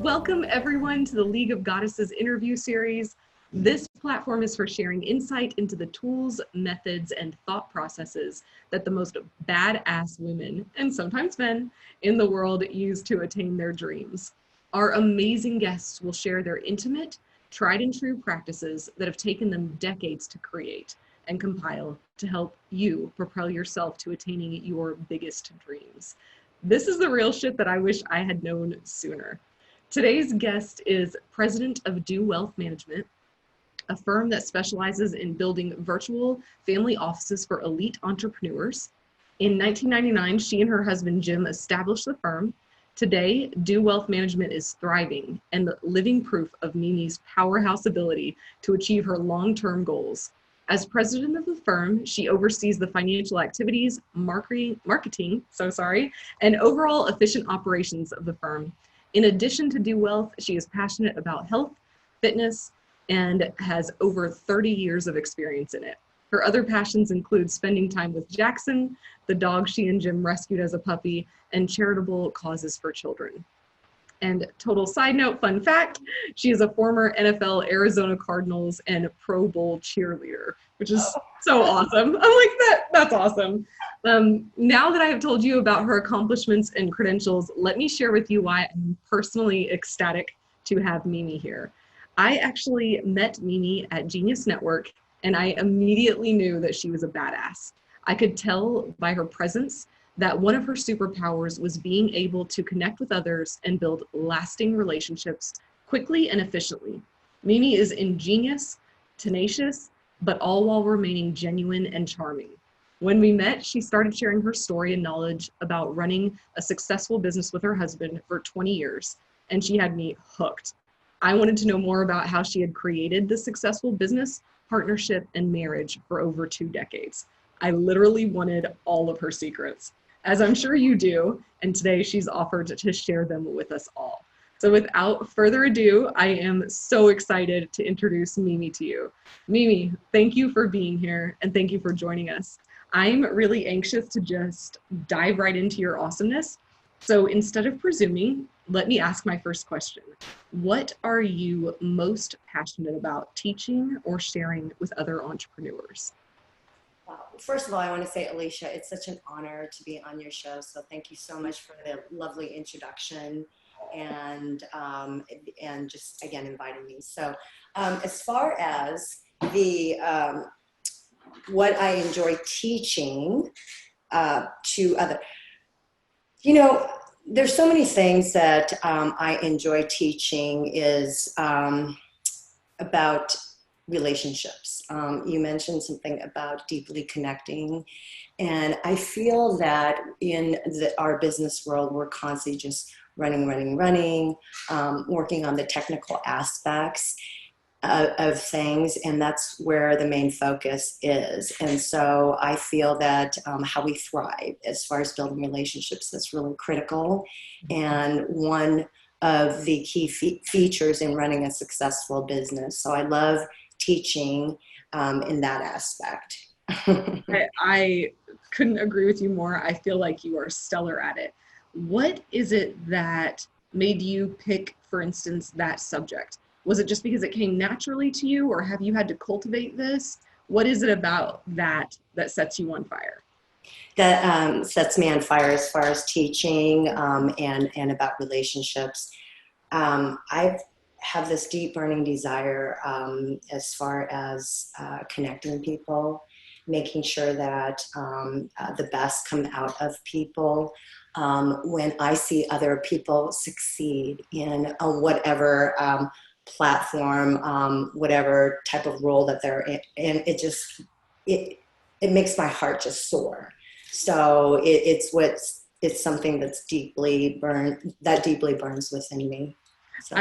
Welcome everyone to the League of Goddesses interview series. This platform is for sharing insight into the tools, methods, and thought processes that the most badass women, and sometimes men, in the world use to attain their dreams. Our amazing guests will share their intimate, tried and true practices that have taken them decades to create and compile to help you propel yourself to attaining your biggest dreams. This is the real shit that I wish I had known sooner. Today's guest is president of Do Wealth Management, a firm that specializes in building virtual family offices for elite entrepreneurs. In 1999, she and her husband, Jim, established the firm. Today, Do Wealth Management is thriving and living proof of Mimi's powerhouse ability to achieve her long-term goals. As president of the firm, she oversees the financial activities, marketing, and overall efficient operations of the firm. In addition to Do Wealth, she is passionate about health, fitness, and has over 30 years of experience in it. Her other passions include spending time with Jackson, the dog she and Jim rescued as a puppy, and charitable causes for children. And total side note, fun fact, she is a former NFL Arizona Cardinals and Pro Bowl cheerleader, which is so awesome. I'm like, that's awesome. Now that I have told you about her accomplishments and credentials, let me share with you why I'm personally ecstatic to have Mimi here. I actually met Mimi at Genius Network, and I immediately knew that she was a badass. I could tell by her presence that one of her superpowers was being able to connect with others and build lasting relationships quickly and efficiently. Mimi is ingenious, tenacious, but all while remaining genuine and charming. When we met, she started sharing her story and knowledge about running a successful business with her husband for 20 years, and she had me hooked. I wanted to know more about how she had created the successful business, partnership, and marriage for over 2 decades. I literally wanted all of her secrets, as I'm sure you do, and today she's offered to share them with us all. So without further ado, I am so excited to introduce Mimi to you. Mimi, thank you for being here, and thank you for joining us. I'm really anxious to just dive right into your awesomeness. So instead of presuming, let me ask my first question. What are you most passionate about teaching or sharing with other entrepreneurs? First of all, I want to say, Alicia, it's such an honor to be on your show. So thank you so much for the lovely introduction and just, again, inviting me. So as far as the what I enjoy teaching to other, there's so many things that I enjoy teaching is about relationships. You mentioned something about deeply connecting, and I feel that in our business world, we're constantly just running, working on the technical aspects of things, and that's where the main focus is. And so I feel that how we thrive as far as building relationships is really critical, and one of the key features in running a successful business. So I love teaching in that aspect. I couldn't agree with you more. I feel like you are stellar at it. What is it that made you pick, for instance, that subject? Was it just because it came naturally to you, or have you had to cultivate this? What is it about that sets you on fire? That sets me on fire as far as teaching and about relationships. I have this deep burning desire as far as connecting people, making sure that the best come out of people. When I see other people succeed in whatever platform, whatever type of role that they're in, it makes my heart just soar. So it's something that's deeply burns within me. So.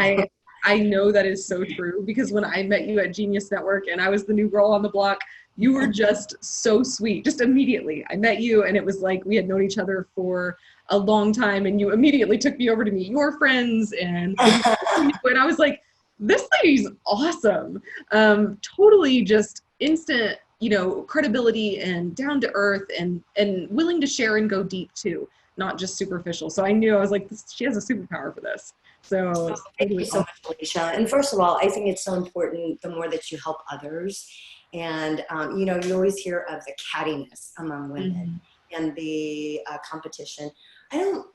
I know that is so true, because when I met you at Genius Network and I was the new girl on the block, you were just so sweet. Just immediately, I met you and it was like we had known each other for a long time, and you immediately took me over to meet your friends, and I was like, this lady's awesome. Totally just instant, credibility and down to earth and willing to share and go deep too, not just superficial. So I knew, I was like, she has a superpower for this. So Thank you totally so awesome. much, Alicia. And first of all, I think it's so important the more that you help others. And, you know, you always hear of the cattiness among women Mhm. and the competition. I don't,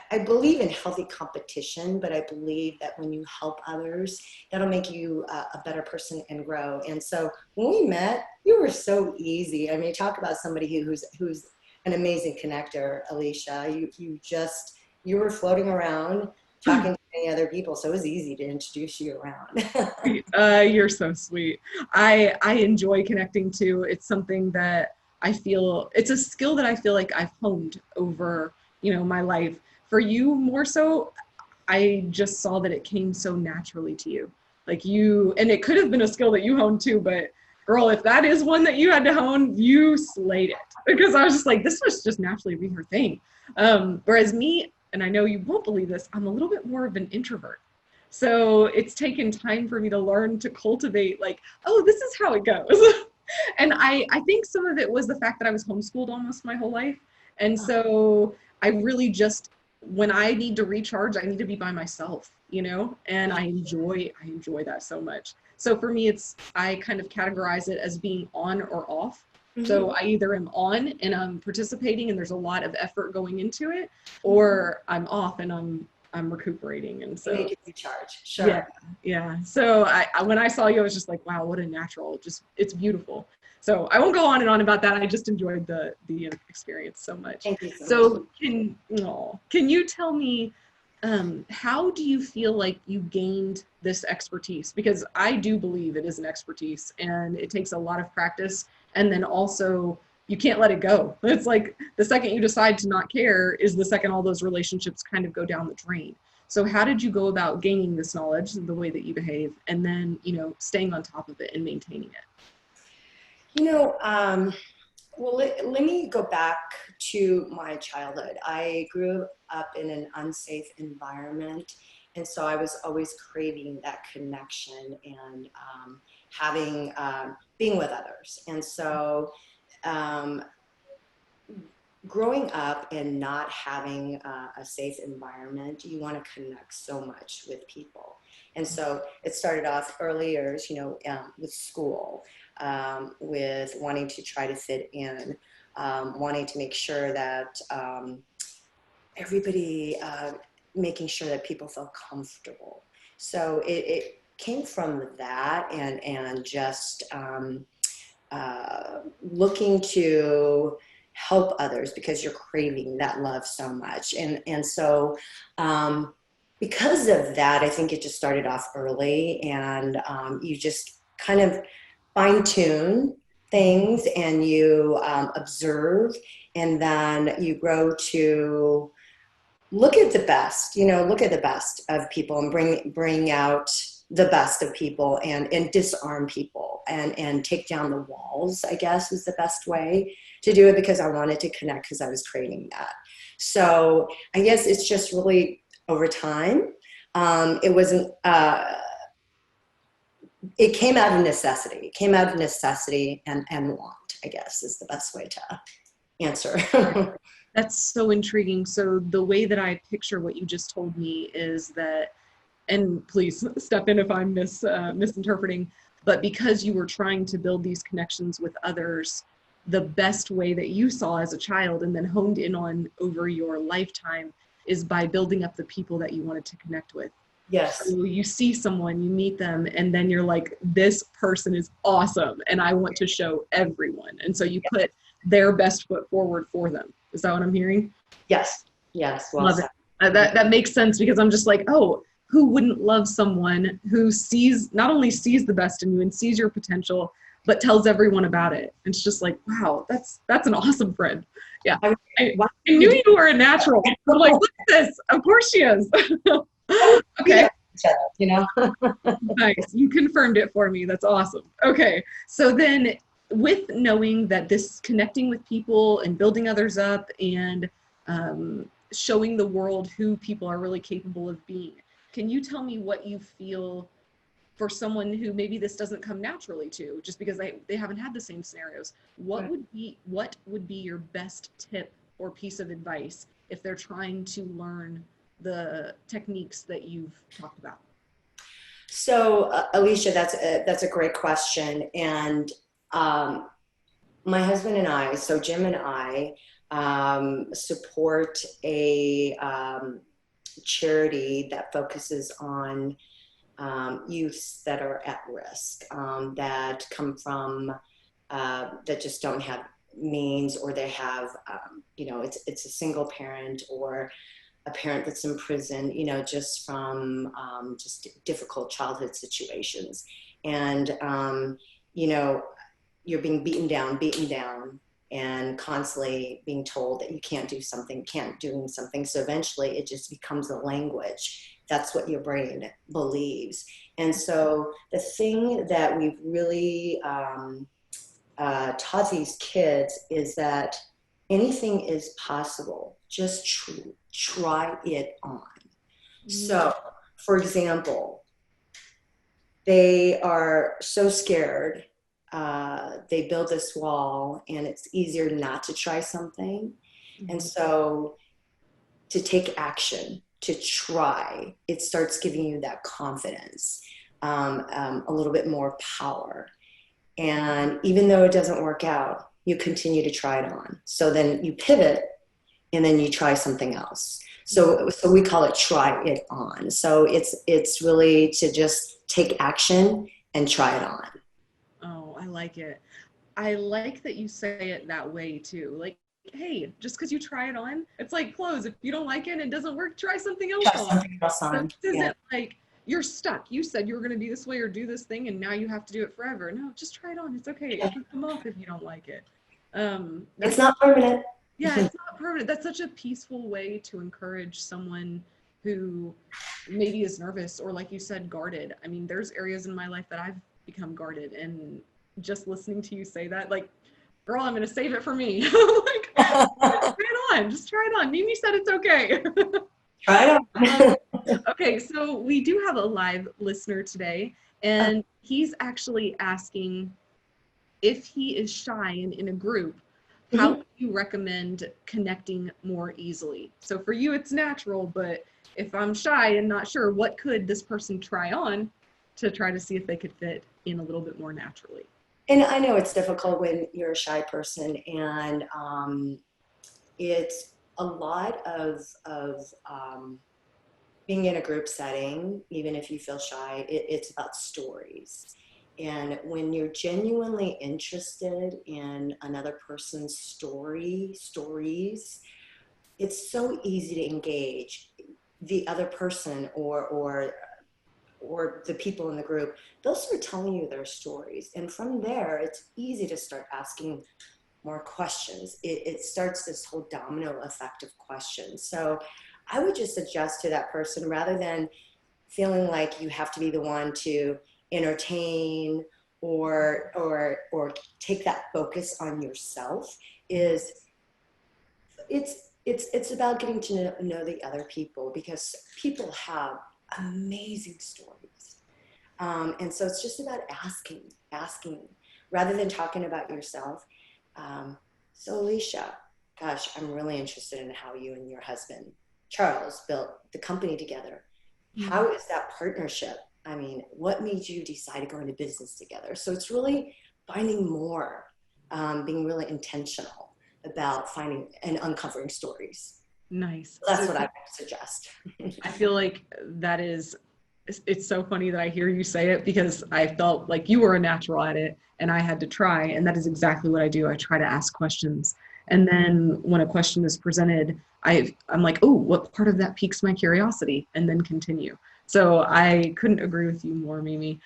I believe in healthy competition, but I believe that when you help others, that'll make you a better person and grow. And so when we met, you were so easy. I mean, talk about somebody who's an amazing connector, Alicia. You were floating around talking to many other people, so it was easy to introduce you around. You're so sweet. I enjoy connecting too. It's something that I feel it's a skill that I feel like I've honed over, my life. For you more so, I just saw that it came so naturally to you. Like and it could have been a skill that you honed too, but girl, if that is one that you had to hone, you slayed it. Because I was just like, this was just naturally be her thing. Whereas me, and I know you won't believe this, I'm a little bit more of an introvert. So it's taken time for me to learn to cultivate like, oh, this is how it goes. And I think some of it was the fact that I was homeschooled almost my whole life. And so I really just, when I need to recharge, I need to be by myself, and I enjoy that so much. So for me, I kind of categorize it as being on or off. So I either am on and I'm participating and there's a lot of effort going into it, or I'm off and I'm recuperating. And You so need to recharge, yeah, sure. yeah. So when I saw you, I was just like, wow, what a natural, it's beautiful. So I won't go on and on about that. I just enjoyed the experience so much. Thank you so much. So can you tell me, how do you feel like you gained this expertise? Because I do believe it is an expertise and it takes a lot of practice. And then also you can't let it go. It's like the second you decide to not care is the second all those relationships kind of go down the drain. So how did you go about gaining this knowledge, the way that you behave, and then, staying on top of it and maintaining it? Well, let me go back to my childhood. I grew up in an unsafe environment, and so I was always craving that connection and having being with others. And so, um, growing up and not having a safe environment, you want to connect so much with people. And so it started off early years, with school, with wanting to try to fit in, wanting to make sure that everybody, making sure that people felt comfortable. So it came from that and just looking to help others because you're craving that love so much. And so, because of that, I think it just started off early and you just kind of fine tune things and you observe and then you grow to look at the best, look at the best of people and bring out the best of people and disarm people and take down the walls, I guess is the best way to do it because I wanted to connect because I was craving that. So I guess it's just really over time. It wasn't, it came out of necessity. It came out of necessity and want, I guess is the best way to answer. That's so intriguing. So the way that I picture what you just told me is that, and please step in if I'm misinterpreting, but because you were trying to build these connections with others, the best way that you saw as a child and then honed in on over your lifetime is by building up the people that you wanted to connect with. Yes. So you see someone, you meet them, and then you're like, this person is awesome, and I want to show everyone. And so you put their best foot forward for them. Is that what I'm hearing? Yes. Yes. Well Love it. said. That makes sense because I'm just like, oh, who wouldn't love someone who not only sees the best in you and sees your potential, but tells everyone about it. And it's just like, wow, that's an awesome friend. Yeah. I, Why I don't we knew do you were a natural. I'm like, look at this. Of course she is. Okay. each other? Nice. You confirmed it for me. That's awesome. Okay. So then with knowing that this connecting with people and building others up and showing the world who people are really capable of being, can you tell me what you feel for someone who maybe this doesn't come naturally to just because they haven't had the same scenarios? What would be your best tip or piece of advice if they're trying to learn the techniques that you've talked about? So, Alicia, that's a great question. And my husband and I, so Jim and I, support a charity that focuses on youths that are at risk, that come from, that just don't have means, or they have, it's a single parent, or a parent that's in prison, just from just difficult childhood situations. And, you know, you're being beaten down, and constantly being told that you can't do something, can't doing something. So eventually it just becomes a language. That's what your brain believes. And so the thing that we've really taught these kids is that anything is possible. Just try it on. So, for example, they are so scared. They build this wall, and it's easier not to try something. And so to take action, to try, it starts giving you that confidence, a little bit more power. And even though it doesn't work out, you continue to try it on. So then you pivot, and then you try something else. So we call it try it on. So it's really to just take action and try it on. Oh, I like it. I like that you say it that way too. Like, hey, just because you try it on, it's like clothes. If you don't like it and it doesn't work, try something else Try on. something else So on. this Yeah. isn't like you're stuck. You said you were going to be this way or do this thing, and now you have to do it forever. No, just try it on. It's okay. It can come off if you don't like it. It's not permanent. Yeah, it's not permanent. That's such a peaceful way to encourage someone who maybe is nervous or, like you said, guarded. I mean, there's areas in my life that I've become guarded, and just listening to you say that, like, girl, I'm going to save it for me. Like, try it on. Just try it on. Mimi said it's okay. Try it on. Okay, so we do have a live listener today, and he's actually asking if he is shy and in a group, how would you recommend connecting more easily? So for you, it's natural, but if I'm shy and not sure, what could this person try on to try to see if they could fit in a little bit more naturally? And I know it's difficult when you're a shy person, and it's a lot of being in a group setting, even if you feel shy, it's about stories. And when you're genuinely interested in another person's stories, it's so easy to engage the other person, or the people in the group. They'll start telling you their stories. And from there, it's easy to start asking more questions. It starts this whole domino effect of questions. So I would just suggest to that person, rather than feeling like you have to be the one to entertain or take that focus on yourself, is it's about getting to know the other people, because people have amazing stories. And so it's just about asking rather than talking about yourself. So Alicia, gosh, I'm really interested in how you and your husband, Charles, built the company together. How is that partnership? I mean, what made you decide to go into business together? So it's really finding more, being really intentional about finding and uncovering stories. Nice. So that's what I would suggest. I feel like that is, it's so funny that I hear you say it, because I felt like you were a natural at it and I had to try. And that is exactly what I do. I try to ask questions. And then when a question is presented, I'm like, oh, what part of that piques my curiosity? And then continue. So I couldn't agree with you more, Mimi.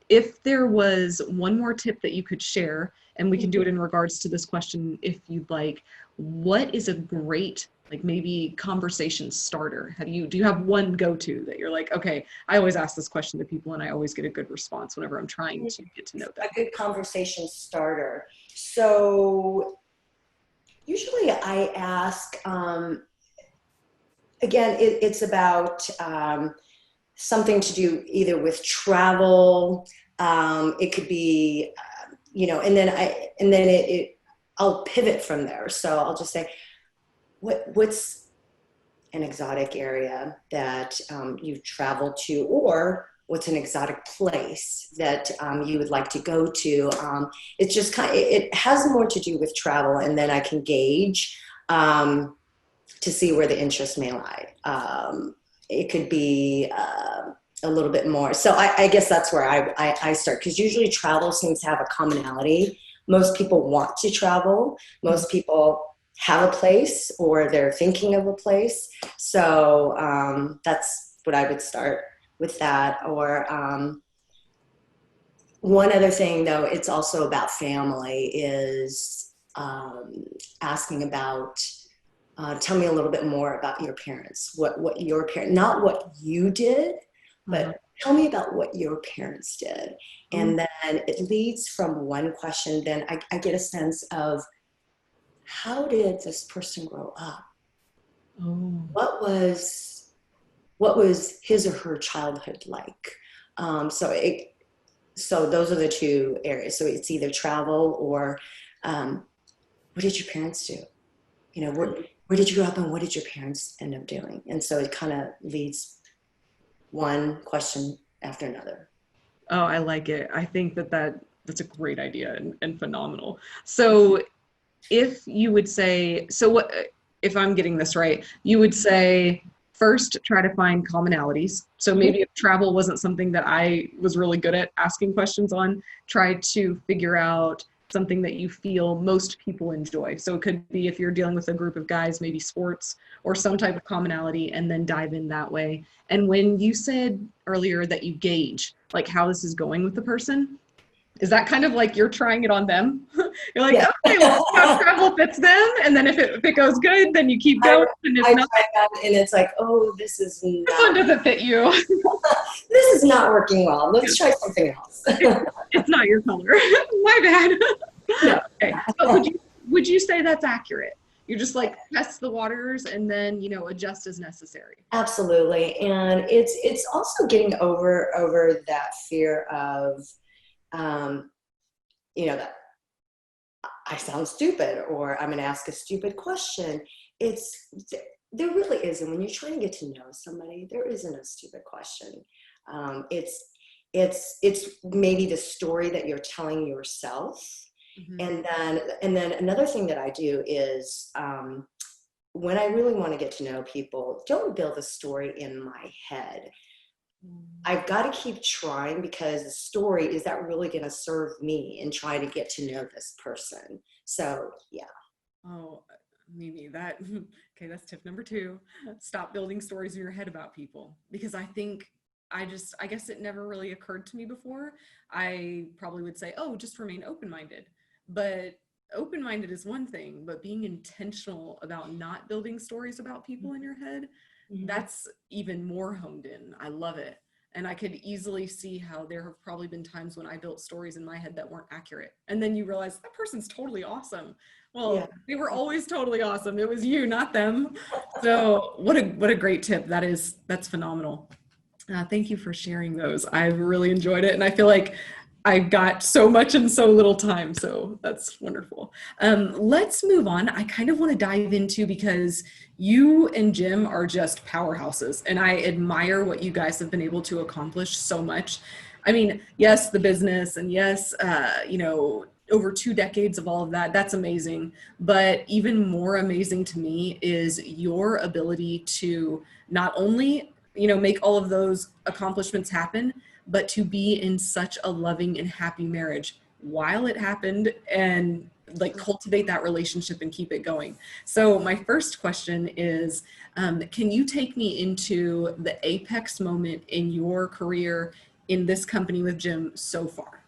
If there was one more tip that you could share, and we can do it in regards to this question if you'd like, what is a great, like, maybe conversation starter? Do you have one go-to that you're like, okay, I always ask this question to people and I always get a good response whenever I'm trying to get to know them? A good conversation starter. So usually I ask, again, it's about something to do either with travel. It could be, and then I'll pivot from there. So I'll just say, what's an exotic area that you've traveled to, or what's an exotic place that you would like to go to. It's just it has more to do with travel, and then I can gauge to see where the interest may lie. It could be a little bit more. So I guess that's where I start, because usually travel seems to have a commonality. Most people want to travel. Most people have a place, or they're thinking of a place. So that's what I would start with, that. Or one other thing, though, it's also about family, is asking about, tell me a little bit more about your parents. What your parents, not what you did, but tell me about what your parents did. And then it leads from one question, then I get a sense of, how did this person grow up? What was his or her childhood like? So those are the two areas. So it's either travel, or what did your parents do? You know, where did you grow up, and what did your parents end up doing? And so it kind of leads one question after another. Oh, I like it. I think that's a great idea and phenomenal. So if you would say, so what, if I'm getting this right, you would say first try to find commonalities. So maybe if travel wasn't something that I was really good at asking questions on, try to figure out something that you feel most people enjoy. So it could be, if you're dealing with a group of guys, maybe sports or some type of commonality, and then dive in that way. And when you said earlier that you gauge like how this is going with the person, is that kind of like you're trying it on them? You're like, Yeah. okay, well, how travel fits them, and then if it goes good, then you keep going. And if not, try that, and it's like, oh, this one doesn't fit you. this is not working well. Let's try something else. It's not your color. My bad. No. Okay. But would you say that's accurate? You're just like test the waters and then, you know, adjust as necessary. Absolutely. And it's also getting over that fear of, you know, that I sound stupid, or I'm going to ask a stupid question. There really isn't. When you're trying to get to know somebody, there isn't a stupid question. It's maybe the story that you're telling yourself. And then another thing that I do is, when I really want to get to know people, don't build a story in my head. I've got to keep trying, because the story, is that really going to serve me in trying to get to know this person? So, yeah. Oh, maybe that, okay, that's tip number 2. Stop building stories in your head about people, because I think I guess it never really occurred to me before. I probably would say, oh, just remain open-minded. But open-minded is one thing, but being intentional about not building stories about people in your head, that's even more honed in. I love it. And I could easily see how there have probably been times when I built stories in my head that weren't accurate. And then you realize that person's totally awesome. Well, they were always totally awesome. It was you, not them. So what a great tip. That's phenomenal. Thank you for sharing those. I've really enjoyed it. And I feel like I got so much in so little time. So that's wonderful. Let's move on. I kind of want to dive into, because you and Jim are just powerhouses, and I admire what you guys have been able to accomplish so much. I mean, yes, the business, and yes, you know, over 2 decades of all of that, that's amazing. But even more amazing to me is your ability to not only, you know, make all of those accomplishments happen, but to be in such a loving and happy marriage while it happened, and like cultivate that relationship and keep it going. So my first question is, can you take me into the apex moment in your career in this company with Jim so far?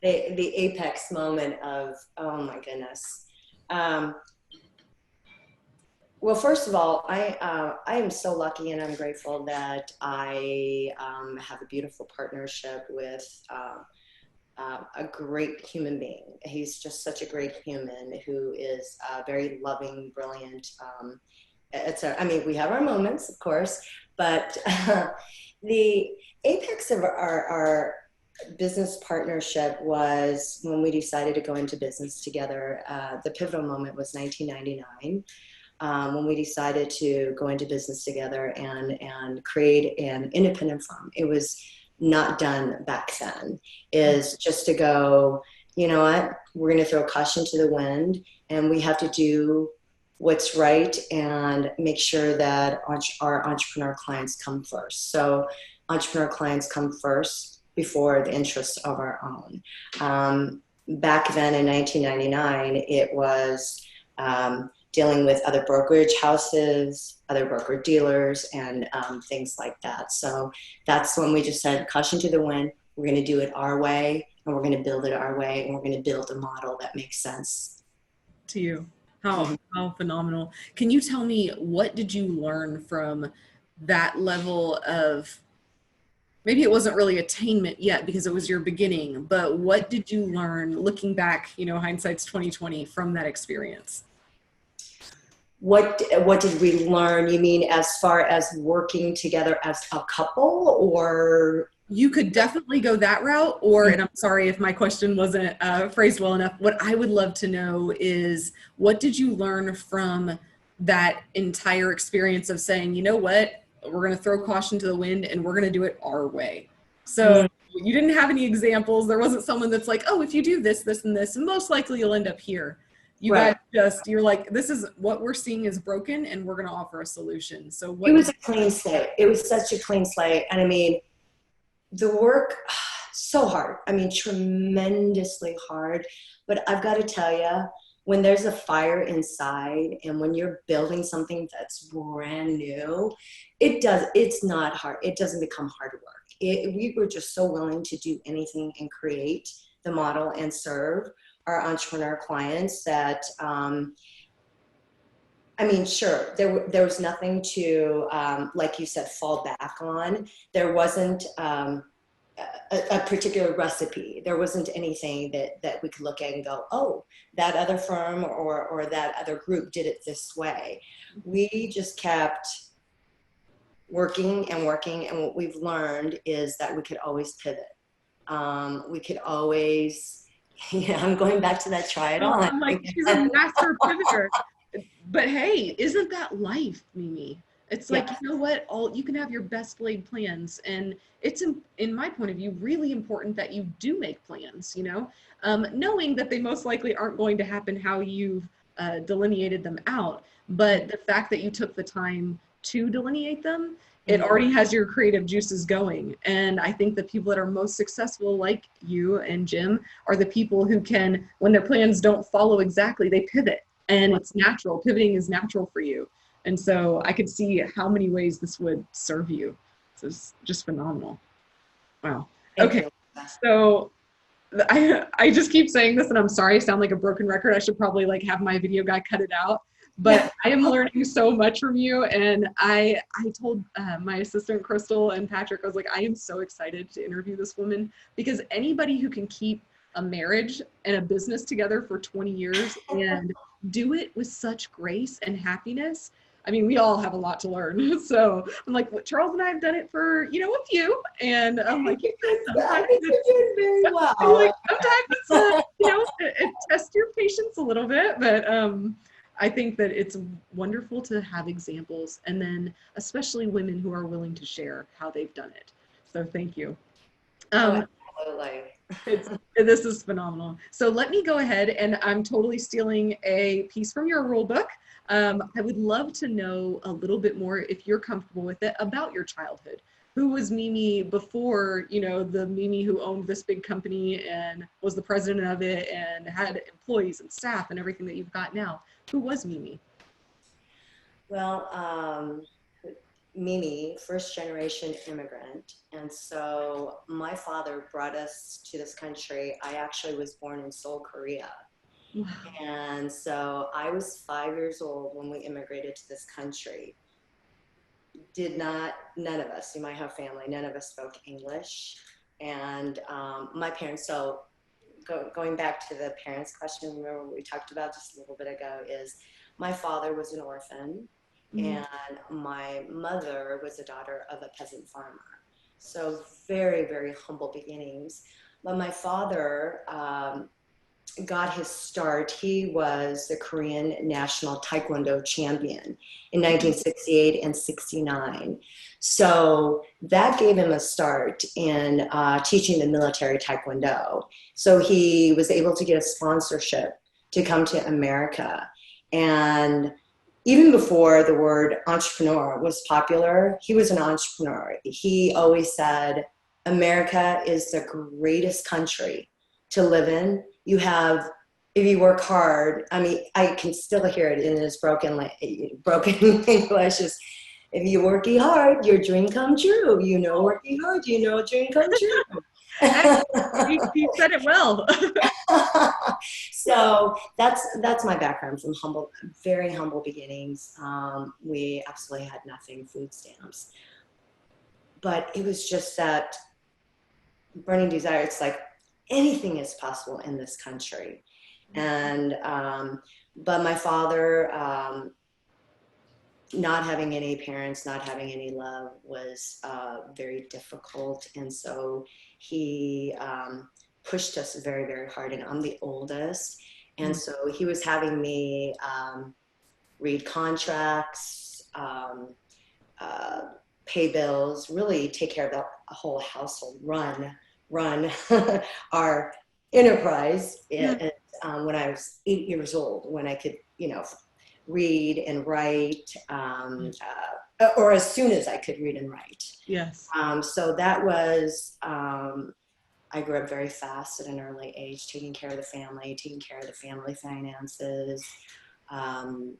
The apex moment of, oh my goodness. Well, first of all, I am so lucky, and I'm grateful that I have a beautiful partnership with a great human being. He's just such a great human, who is very loving, brilliant. I mean, we have our moments, of course, but the apex of our business partnership was when we decided to go into business together. The pivotal moment was 1999. when we decided to go into business together and create an independent firm. It was not done back then, is just to go, you know what, we're going to throw caution to the wind, and we have to do what's right and make sure that our entrepreneur clients come first. So entrepreneur clients come first before the interests of our own. Back then in 1999, it was dealing with other brokerage houses, other broker dealers, and things like that. So that's when we just said, caution to the wind, we're going to do it our way, and we're going to build it our way, and we're going to build a model that makes sense to you. How phenomenal. Can you tell me, what did you learn from that level of, maybe it wasn't really attainment yet because it was your beginning, but what did you learn looking back, hindsight's 2020, from that experience? What did we learn? You mean as far as working together as a couple, or? You could definitely go that route, or, and I'm sorry if my question wasn't phrased well enough, what I would love to know is, what did you learn from that entire experience of saying, you know what, we're going to throw caution to the wind and we're going to do it our way? So you didn't have any examples. There wasn't someone that's like, oh, if you do this, this, and this, most likely you'll end up here. You Right. guys you're like, this is what we're seeing is broken and we're going to offer a solution. So what? It was a clean slate. It was such a clean slate. And I mean, the work, so hard. I mean, tremendously hard. But I've got to tell you, when there's a fire inside and when you're building something that's brand new, it's not hard. It doesn't become hard work. We were just so willing to do anything and create the model and serve our entrepreneur clients that, I mean, sure, there was nothing to, like you said, fall back on. There wasn't a particular recipe. There wasn't anything that we could look at and go, oh, that other firm or that other group did it this way. We just kept working and working, and what we've learned is that we could always pivot. We could always, I'm going back to that try it on. I'm like, she's a master pivoter. But hey, isn't that life, Mimi? It's like, you know what, you can have your best laid plans, and it's, in my point of view, really important that you do make plans, knowing that they most likely aren't going to happen how you've delineated them out. But the fact that you took the time to delineate them, it already has your creative juices going. And I think the people that are most successful, like you and Jim, are the people who can, when their plans don't follow exactly, they pivot. And it's natural. Pivoting is natural for you. And so I could see how many ways this would serve you. So it's just phenomenal. Wow. Okay. So I just keep saying this, and I'm sorry, I sound like a broken record. I should probably have my video guy cut it out. But I am learning so much from you. And I told my assistant, Crystal, and Patrick, I was like, I am so excited to interview this woman, because anybody who can keep a marriage and a business together for 20 years and do it with such grace and happiness, I mean, we all have a lot to learn. So I'm like, Charles and I have done it for, a few. And I'm like, I think you're doing very well. I'm like, sometimes it's, it tests your patience a little bit, but I think that it's wonderful to have examples, and then especially women who are willing to share how they've done it. So thank you. Absolutely. This is phenomenal. So let me go ahead, and I'm totally stealing a piece from your rule book. I would love to know a little bit more, if you're comfortable with it, about your childhood. Who was Mimi before, the Mimi who owned this big company and was the president of it and had employees and staff and everything that you've got now? Who was Mimi? Well, Mimi, first generation immigrant. And so my father brought us to this country. I actually was born in Seoul, Korea. Wow. And so I was 5 years old when we immigrated to this country. None of us, you might have family, none of us spoke English. And my parents, so going back to the parents question, remember what we talked about just a little bit ago, is my father was an orphan. And my mother was the daughter of a peasant farmer. So very, very humble beginnings. But my father got his start, he was the Korean national Taekwondo champion in 1968 and 69. So that gave him a start in teaching the military Taekwondo. So he was able to get a sponsorship to come to America. And even before the word entrepreneur was popular, he was an entrepreneur. He always said, America is the greatest country to live in. You have, if you work hard, I mean, I can still hear it in his broken English. Is, if you working hard, your dream come true. You know, working hard, you know, dream come true. You said it well. So that's my background, from humble, very humble beginnings. We absolutely had nothing, food stamps, but it was just that burning desire. It's like anything is possible in this country. And but my father, not having any parents, not having any love, was very difficult. And so he pushed us very, very hard. And I'm the oldest. And so he was having me read contracts, pay bills, really take care of the whole household, run our enterprise. And, when I was 8 years old, when I could, you know, read and write, or as soon as I could read and write. Yes. So that was, I grew up very fast at an early age, taking care of the family, taking care of the family finances, and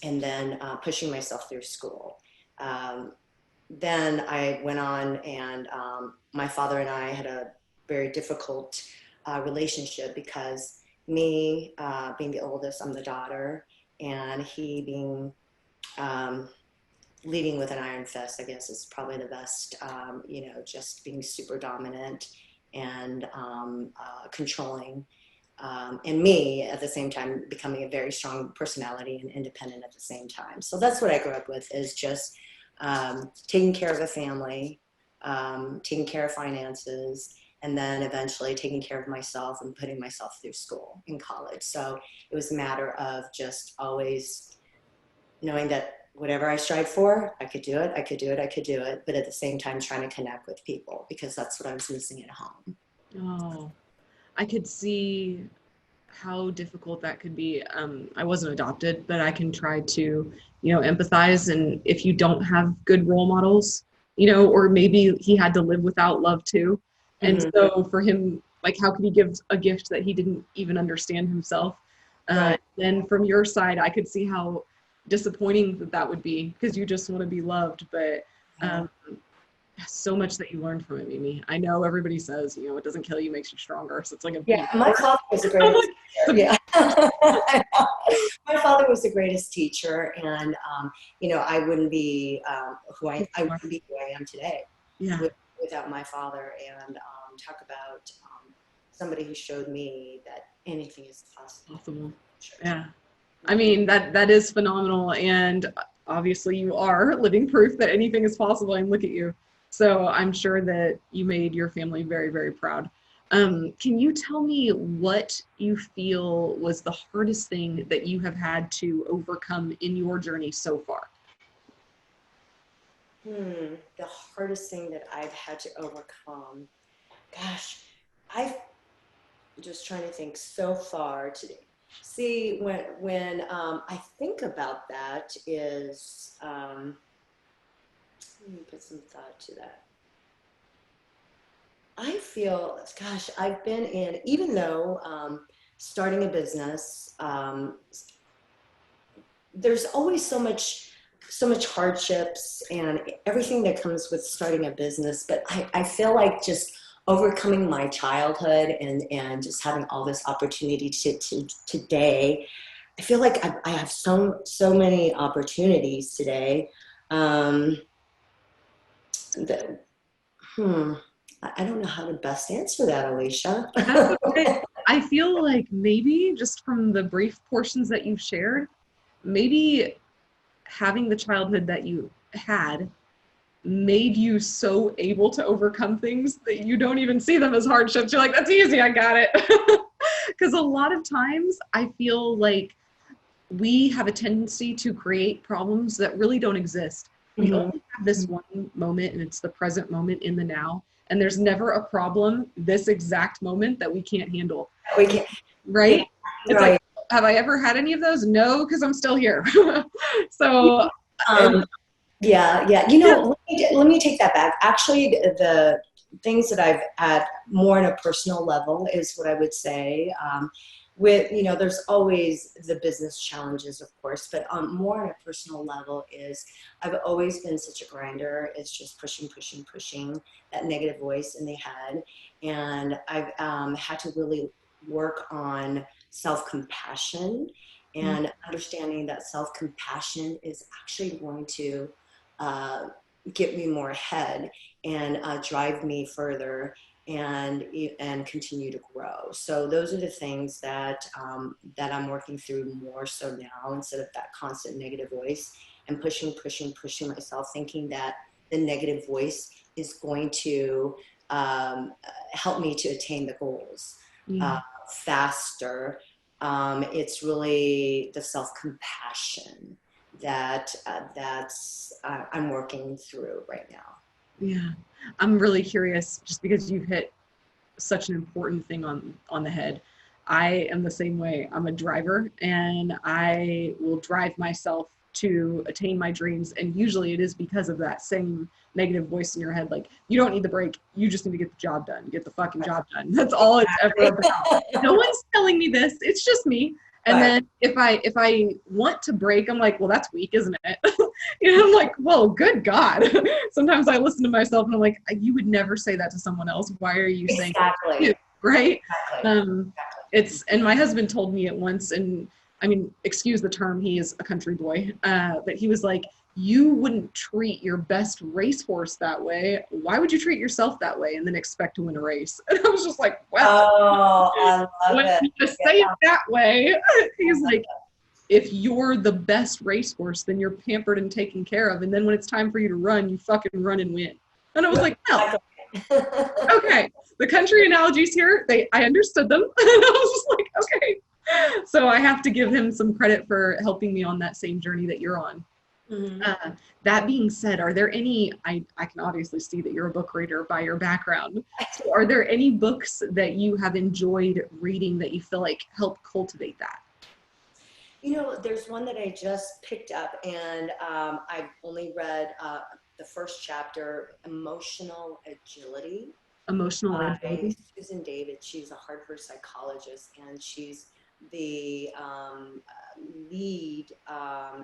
then pushing myself through school. Then I went on, and my father and I had a very difficult relationship, because me being the oldest, I'm the daughter, and he being leading with an iron fist, I guess is probably the best, you know, just being super dominant and controlling, and me at the same time becoming a very strong personality and independent at the same time. So that's what I grew up with, is just taking care of a family, taking care of finances, and then eventually taking care of myself and putting myself through school in college. So it was a matter of just always knowing that whatever I strived for, I could do it, I could do it, I could do it, but at the same time trying to connect with people, because that's what I was missing at home. Oh, I could see how difficult that could be. I wasn't adopted, but I can try to, you know, empathize. And if you don't have good role models, you know, or maybe he had to live without love too. And so for him, like, how could he give a gift that he didn't even understand himself? Right. Then from your side, I could see how disappointing that would be, because you just want to be loved. But so much that you learned from it, Mimi. I know everybody says, you know, it doesn't kill you, makes you stronger. So it's like a my father was the greatest teacher. Yeah. My father was the greatest teacher, and you know, I wouldn't be who I wouldn't be who I am today without my father. And talk about somebody who showed me that anything is possible. Sure. Yeah. I mean, that is phenomenal. And obviously you are living proof that anything is possible. And look at you. So I'm sure that you made your family very, very proud. Can you tell me what you feel was the hardest thing that you have had to overcome in your journey so far? The hardest thing that I've had to overcome. Gosh, I'm just trying to think so far today. See, when I think about that, is let me put some thought to that. I feel, gosh, I've been in, even though starting a business, there's always so much hardships and everything that comes with starting a business. But I feel like just overcoming my childhood and just having all this opportunity to today, I feel like I have so many opportunities today. I don't know how to best answer that, Alicia. Okay. I feel like maybe just from the brief portions that you've shared, maybe having the childhood that you had made you so able to overcome things that you don't even see them as hardships. You're like, that's easy, I got it. Because a lot of times I feel like we have a tendency to create problems that really don't exist. We only have this one moment, and it's the present moment in the now. And there's never a problem this exact moment that we can't handle. We can, right? yeah, It's right. like, have I ever had any of those? No, because I'm still here. So, yeah. Let me take that back. Actually, the things that I've had more on a personal level is what I would say. With, there's always the business challenges, of course, but more on a personal level is I've always been such a grinder. It's just pushing that negative voice in the head. And I've had to really work on self-compassion and understanding that self-compassion is actually going to get me more ahead and drive me further and continue to grow. So those are the things that that I'm working through more so now, instead of that constant negative voice and pushing myself, thinking that the negative voice is going to help me to attain the goals faster. It's really the self-compassion that I'm working through right now. Yeah, I'm really curious, just because you've hit such an important thing on the head. I am the same way. I'm a driver, and I will drive myself to attain my dreams. And usually it is because of that same negative voice in your head. Like, you don't need the break. You just need to get the job done. Get the fucking job done. That's all it's ever about. No one's telling me this. It's just me. And then if I want to break, I'm like, well, that's weak, isn't it? I'm like, well, good God. Sometimes I listen to myself and I'm like, you would never say that to someone else. Why are you saying that? Right? It's, and my husband told me it once, and I mean, excuse the term, he is a country boy, but he was like, you wouldn't treat your best racehorse that way. Why would you treat yourself that way and then expect to win a race? And I was just like, well, when you say it that way, he's like, if you're the best racehorse, then you're pampered and taken care of. And then when it's time for you to run, you fucking run and win. And I was like, no. Okay. The country analogies here, I understood them. And I was just like, okay. So I have to give him some credit for helping me on that same journey that you're on. That being said, are there any, I can obviously see that you're a book reader by your background. So are there any books that you have enjoyed reading that you feel like help cultivate that? There's one that I just picked up, and I've only read the first chapter, Emotional Agility. Emotional Agility? Susan David. She's a Harvard psychologist, and she's the lead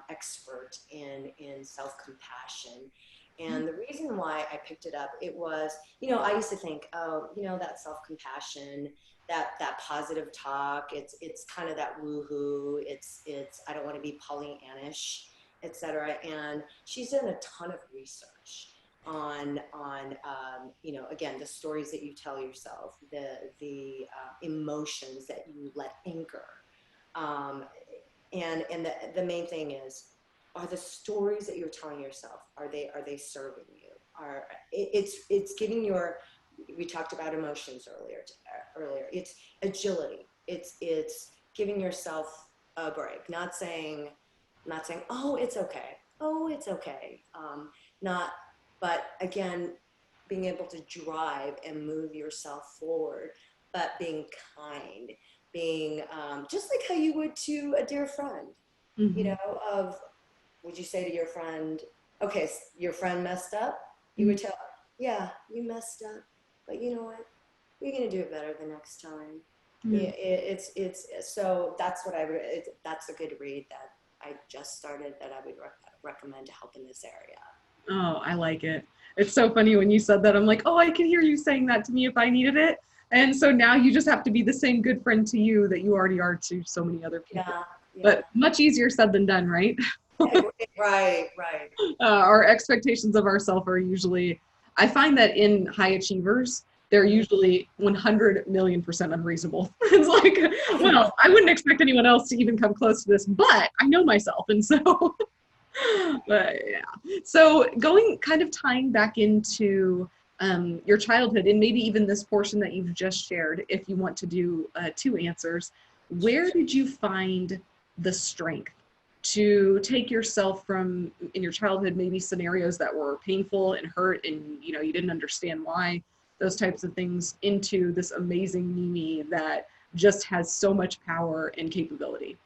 expert in self-compassion. And the reason why I picked it up, it was, I used to think, oh, that self-compassion, that positive talk, it's kind of that woohoo, it's I don't want to be Pollyannish, etc. And she's done a ton of research on again, the stories that you tell yourself, the emotions that you let anchor, and the main thing is, are the stories that you're telling yourself, are they serving you? It's giving your, we talked about emotions earlier. It's agility. It's giving yourself a break. Not saying, oh, it's okay. Oh, it's okay. But again, being able to drive and move yourself forward, but being kind, being just like how you would to a dear friend. Would you say to your friend, okay, your friend messed up? You would tell, yeah, you messed up, but you know what? You're gonna do it better the next time. It's so that's what that's a good read that I just started that I would recommend to help in this area. Oh, I like it. It's so funny when you said that. I'm like, oh, I can hear you saying that to me if I needed it. And so now you just have to be the same good friend to you that you already are to so many other people. Yeah. But much easier said than done, right? Right. Our expectations of ourselves are usually, I find that in high achievers, they're usually 100 million% unreasonable. It's like, well, I wouldn't expect anyone else to even come close to this, but I know myself. And so, but yeah. So tying back into your childhood, and maybe even this portion that you've just shared, if you want to do two answers, where did you find the strength to take yourself from, in your childhood, maybe scenarios that were painful and hurt and you didn't understand why, those types of things, into this amazing Mimi that just has so much power and capability?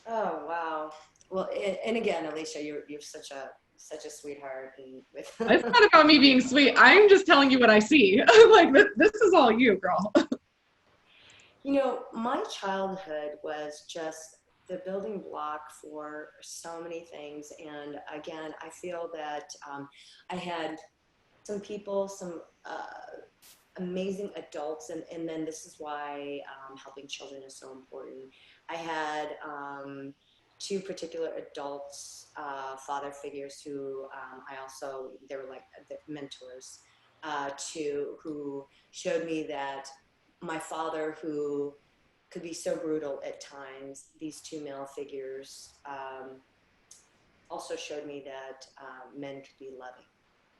Oh, wow. Well, and again, Alicia, you're such a sweetheart, and with It's not about me being sweet. I'm just telling you what I see. Like, this is all you, girl. my childhood was just the building block for so many things. And again, I feel that I had some people, some amazing adults, and then this is why helping children is so important. I had two particular adults, father figures, who they were like the mentors, who showed me that my father, who could be so brutal at times, these two male figures also showed me that men could be loving,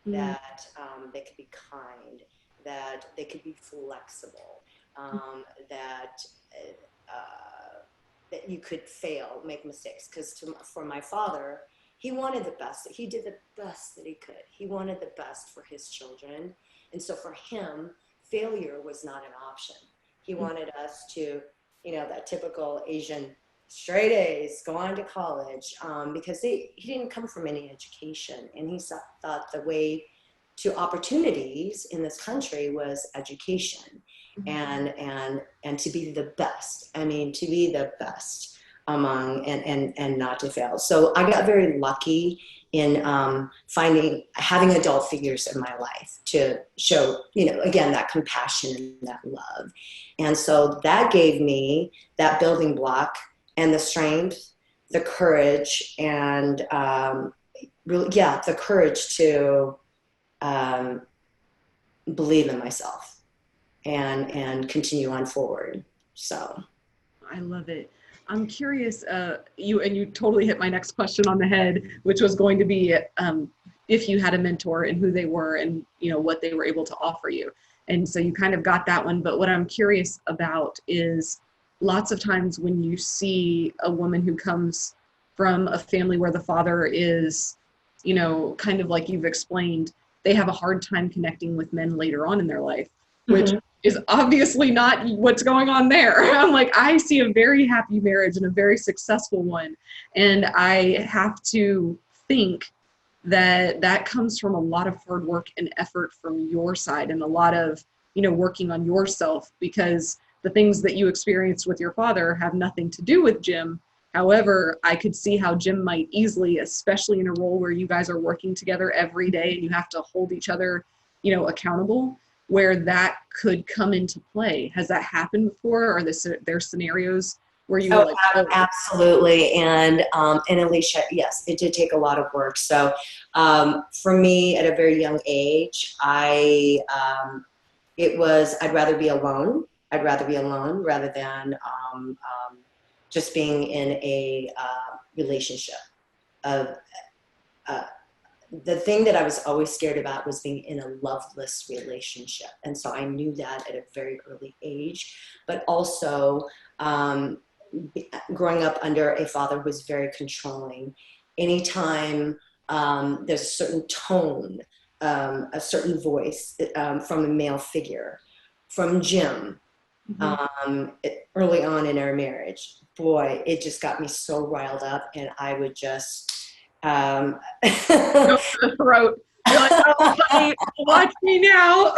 that they could be kind, that they could be flexible, that that you could fail, make mistakes. Because for my father, he wanted the best. He did the best that he could. He wanted the best for his children, and so for him, failure was not an option. He wanted us to, that typical Asian straight A's, go on to college, because he didn't come from any education, and he thought the way to opportunities in this country was education, and to be the best. I mean, to be the best among, and not to fail. So I got very lucky in having adult figures in my life to show, again, that compassion and that love. And so that gave me that building block and the strength, the courage, and the courage to believe in myself and continue on forward. So I love it. I'm curious, you totally hit my next question on the head, which was going to be if you had a mentor and who they were, and what they were able to offer you. And so you kind of got that one. But what I'm curious about is, lots of times when you see a woman who comes from a family where the father is, kind of like you've explained, they have a hard time connecting with men later on in their life, which is obviously not what's going on there. I'm like, I see a very happy marriage and a very successful one. And I have to think that that comes from a lot of hard work and effort from your side, and a lot of, working on yourself, because the things that you experienced with your father have nothing to do with Jim. However, I could see how Jim might easily, especially in a role where you guys are working together every day and you have to hold each other, accountable, where that could come into play. Has that happened before? Are there scenarios where you were like, oh, absolutely. And Alicia, yes, it did take a lot of work. So for me, at a very young age, I'd rather be alone. I'd rather be alone rather than just being in a relationship. The thing that I was always scared about was being in a loveless relationship. And so I knew that at a very early age, but also growing up under a father who was very controlling. Anytime there's a certain tone, a certain voice from a male figure, from Jim, early on in our marriage, boy, it just got me so riled up, and I would just go for the throat. You're like, oh, honey, watch me now.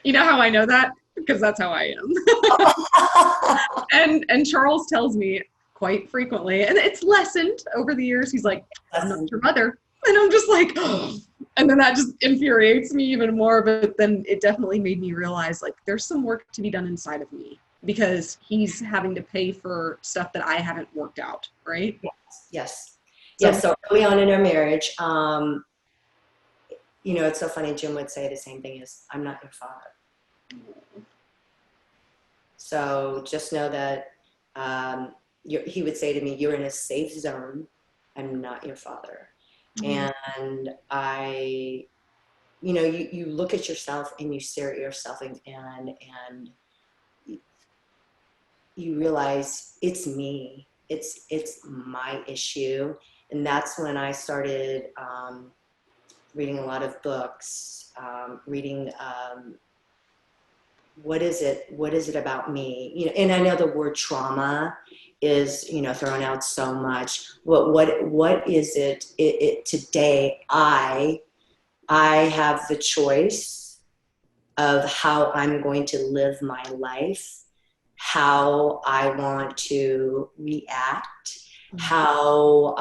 You know how I know that? Because that's how I am. and Charles tells me quite frequently, and it's lessened over the years. He's like, I'm not your mother. And I'm just like, oh. And then that just infuriates me even more. But then it definitely made me realize, like, there's some work to be done inside of me, because he's having to pay for stuff that I haven't worked out, right? Yes. So early on in our marriage, it's so funny, Jim would say the same thing as, I'm not your father. So just know that he would say to me, you're in a safe zone. I'm not your father. And I you look at yourself and you stare at yourself and you realize it's me. It's my issue. And that's when I started reading a lot of books, reading what is it about me? And I know the word trauma is, thrown out so much. What is it today? I have the choice of how I'm going to live my life, how I want to react, so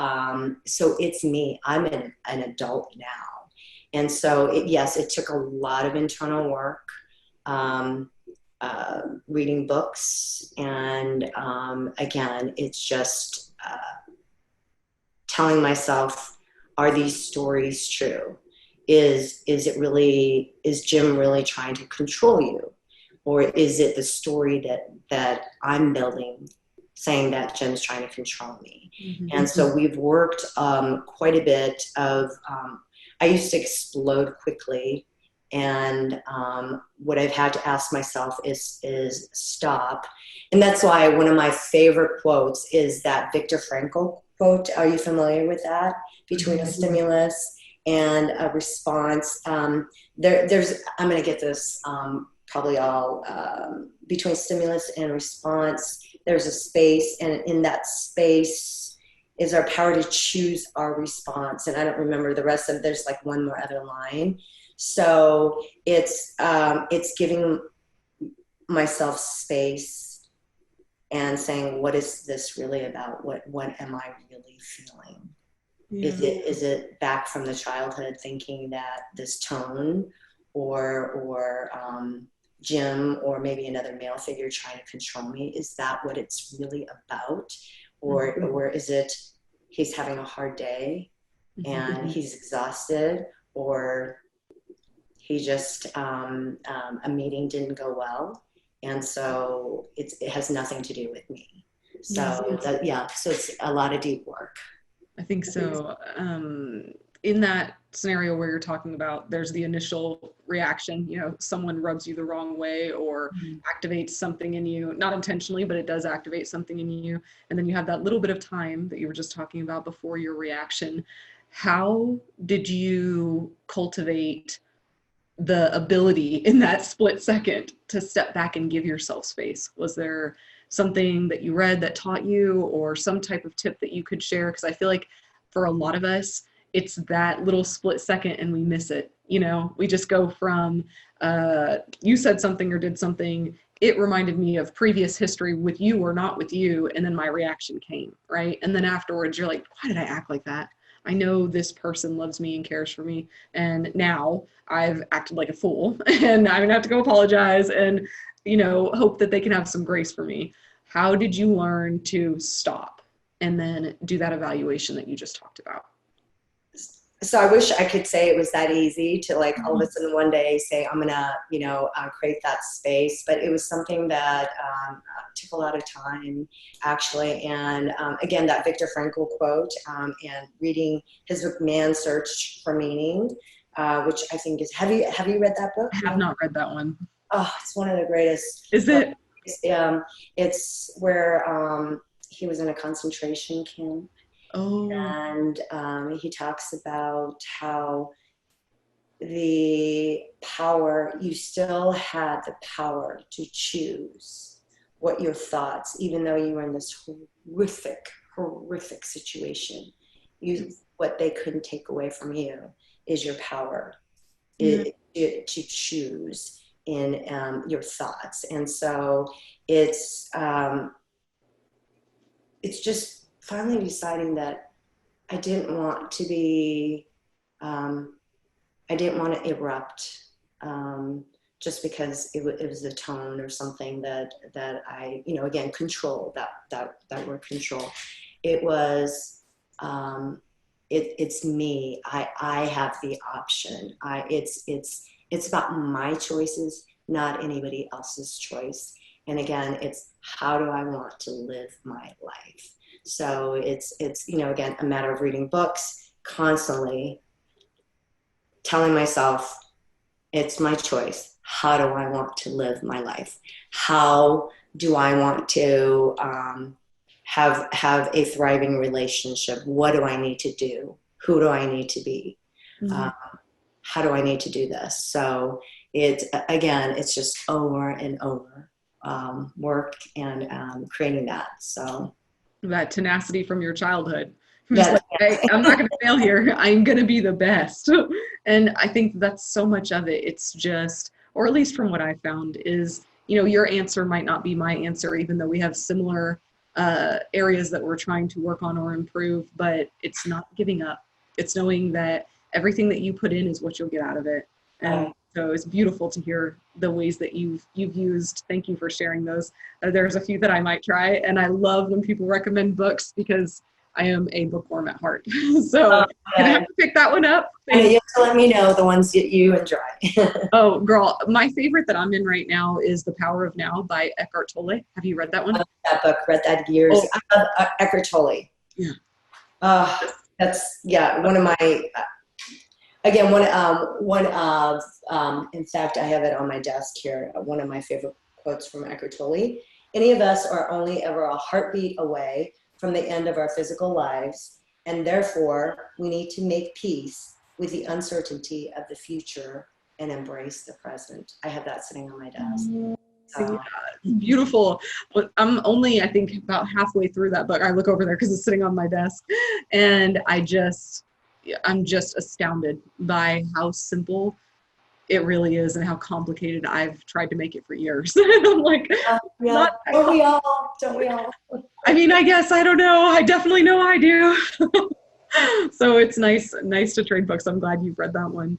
it's me. I'm an adult now. And so yes, it took a lot of internal work, reading books. And again, it's just telling myself, are these stories true? Is Jim really trying to control you? Or is it the story that I'm building, saying that Jim's trying to control me? Mm-hmm. And so we've worked quite a bit of, I used to explode quickly. And what I've had to ask myself is stop. And that's why one of my favorite quotes is that Viktor Frankl quote. Are you familiar with that? Between a stimulus and a response. There's, I'm going to get this probably all, between stimulus and response, there's a space, and in that space is our power to choose our response. And I don't remember the rest of it. There's like one more other line. So it's giving myself space and saying, what is this really about? What am I really feeling? Yeah. Is it back from the childhood thinking that this tone or Jim or maybe another male figure trying to control me, is that what it's really about? Or is it he's having a hard day and he's exhausted, or he just a meeting didn't go well, and so it has nothing to do with me. So so it's a lot of deep work. I think so. In that scenario where you're talking about, there's the initial reaction, someone rubs you the wrong way or activates something in you, not intentionally, but it does activate something in you. And then you have that little bit of time that you were just talking about before your reaction. How did you cultivate the ability in that split second to step back and give yourself space? Was there something that you read that taught you, or some type of tip that you could share? Because I feel like for a lot of us, it's that little split second and we miss it. We just go from, you said something or did something, it reminded me of previous history with you or not with you, and then my reaction came, right? And then afterwards, you're like, why did I act like that? I know this person loves me and cares for me, and now I've acted like a fool, and I'm gonna have to go apologize and, hope that they can have some grace for me. How did you learn to stop and then do that evaluation that you just talked about? So I wish I could say it was that easy to all of a sudden one day say, I'm gonna, create that space. But it was something that took a lot of time, actually. And again, that Viktor Frankl quote, and reading his book, Man's Search for Meaning, which I think is, have you read that book? I have not read that one. Oh, it's one of the greatest. Is it? It's where he was in a concentration camp. Oh. And he talks about how you still had the power to choose what your thoughts, even though you were in this horrific situation, what they couldn't take away from you is your power to choose in your thoughts. And so it's just finally deciding that I didn't want to erupt just because it was the tone or something that I, again, control, that word control. It was, it's me. I have the option. It's about my choices, not anybody else's choice. And again, it's how do I want to live my life? So it's again, a matter of reading books, constantly telling myself, It's my choice. How do I want to live my life? How do I want to have a thriving relationship? What do I need to do? Who do I need to be? Mm-hmm. How do I need to do this? So it's just over and over work and creating that. So That tenacity from your childhood. Just that, like, hey, I'm not going to fail here. I'm going to be the best. And I think that's so much of it. It's just, or at least from what I found is, your answer might not be my answer, even though we have similar areas that we're trying to work on or improve, but it's not giving up. It's knowing that everything that you put in is what you'll get out of it. And so it's beautiful to hear the ways that you've used. Thank you for sharing those. There's a few that I might try, and I love when people recommend books because I am a bookworm at heart. So I'm gonna have to pick that one up. And you have to let me know the ones that you enjoy. Oh, girl, my favorite that I'm in right now is The Power of Now by Eckhart Tolle. Have you read that one? That book, read that years. Oh. I love Eckhart Tolle. Yeah. That's one of my. Again, one of, in fact, I have it on my desk here. One of my favorite quotes from Eckhart Tolle: "Any of us are only ever a heartbeat away from the end of our physical lives, and therefore we need to make peace with the uncertainty of the future and embrace the present." I have that sitting on my desk. Yeah, beautiful. But I'm only, I think, about halfway through that book. I look over there because it's sitting on my desk, and I'm just astounded by how simple it really is and how complicated I've tried to make it for years. I'm like, don't we all? Don't we all? I mean, I guess, I don't know. I definitely know I do. So it's nice to trade books. I'm glad you've read that one.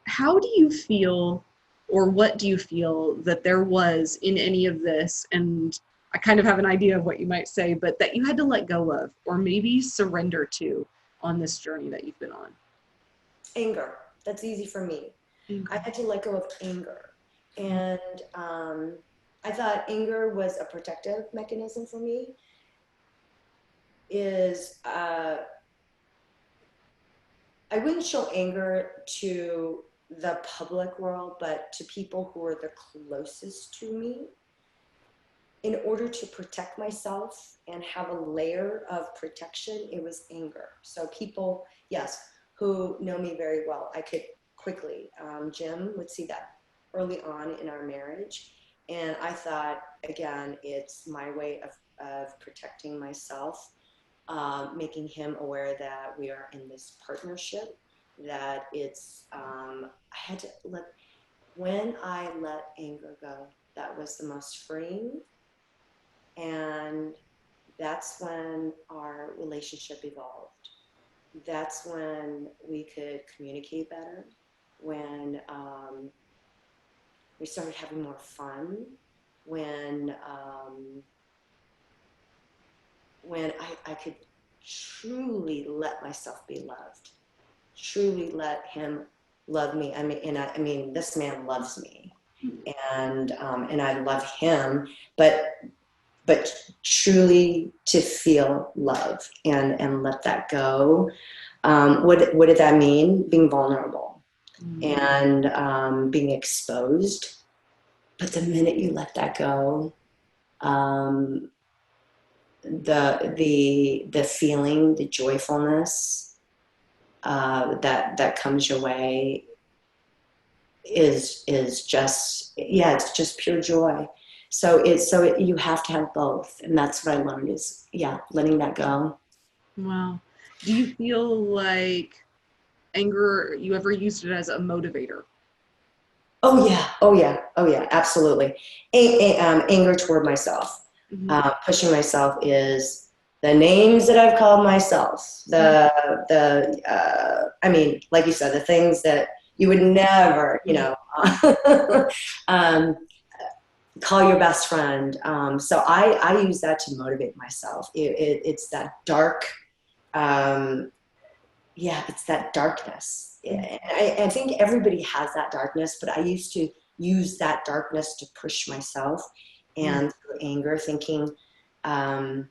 How do you feel, or what do you feel that there was in any of this? And I kind of have an idea of what you might say, but that you had to let go of, or maybe surrender to on this journey that you've been on? Anger. That's easy for me. I had to let go of anger. And I thought anger was a protective mechanism for me. I wouldn't show anger to the public world, but to people who are the closest to me, in order to protect myself and have a layer of protection. It was anger. So people, yes, who know me very well, I could quickly, Jim would see that early on in our marriage. And I thought, again, it's my way of protecting myself, making him aware that we are in this partnership, that it's, when I let anger go, that was the most freeing. And that's when our relationship evolved. That's when we could communicate better, when we started having more fun, when I could truly let myself be loved, truly let him love me. I mean, this man loves me, and I love him, but truly to feel love and let that go. What did that mean? Being vulnerable and being exposed. But the minute you let that go, the feeling, the joyfulness that comes your way is just, it's just pure joy. So you have to have both, and that's what I learned is letting that go. Wow. Do you feel like anger, you ever used it as a motivator? Oh yeah, absolutely. Anger toward myself, pushing myself is the names that I've called myself. I mean, like you said, the things that you would never, call your best friend. So I use that to motivate myself. It's that dark, it's that darkness. I think everybody has that darkness, but I used to use that darkness to push myself, and through anger, thinking I'm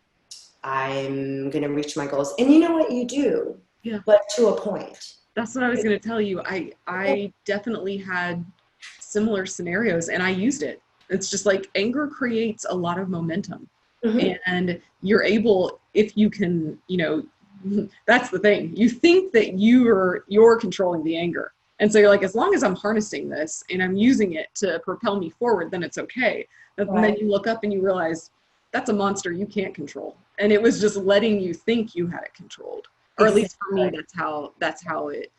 going to reach my goals. And you know what, you do, but to a point. That's what I was going to tell you. I definitely had similar scenarios and I used it. It's just like anger creates a lot of momentum. Mhm. And you're able, if you can, that's the thing. You think that you're controlling the anger. And so you're like, as long as I'm harnessing this and I'm using it to propel me forward, then it's okay. And then Right. you look up and you realize that's a monster you can't control. And it was just letting you think you had it controlled. Or at least for me, Exactly. that's how it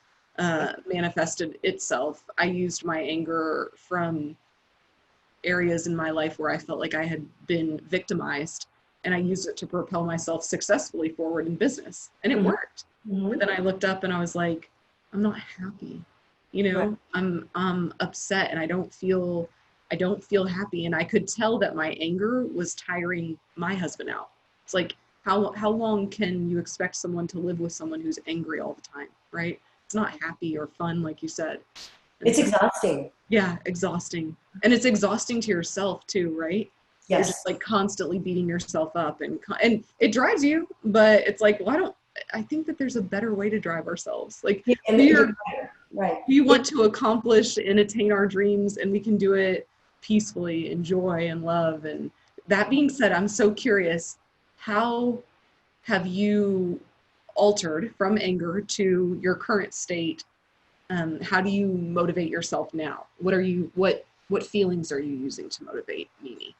manifested itself. I used my anger from areas in my life where I felt like I had been victimized, and I used it to propel myself successfully forward in business, and it Mhm. worked. But Mhm. then I looked up and I was like, I'm not happy. Right. I'm upset and I don't feel happy, and I could tell that my anger was tiring my husband out. It's like how long can you expect someone to live with someone who's angry all the time, right? It's not happy or fun like you said. And It's so exhausting. yeah, exhausting. And it's exhausting to yourself too, right? You're just Yes. like constantly beating yourself up and it drives you, but it's like, why don't I think that there's a better way to drive ourselves. Like Yeah, and we you're are right. Right. we want to accomplish and attain our dreams and we can do it peacefully in joy and love. And that being said, I'm so curious, how have you altered from anger to your current state? How do you motivate yourself now? What feelings are you using to motivate Mimi?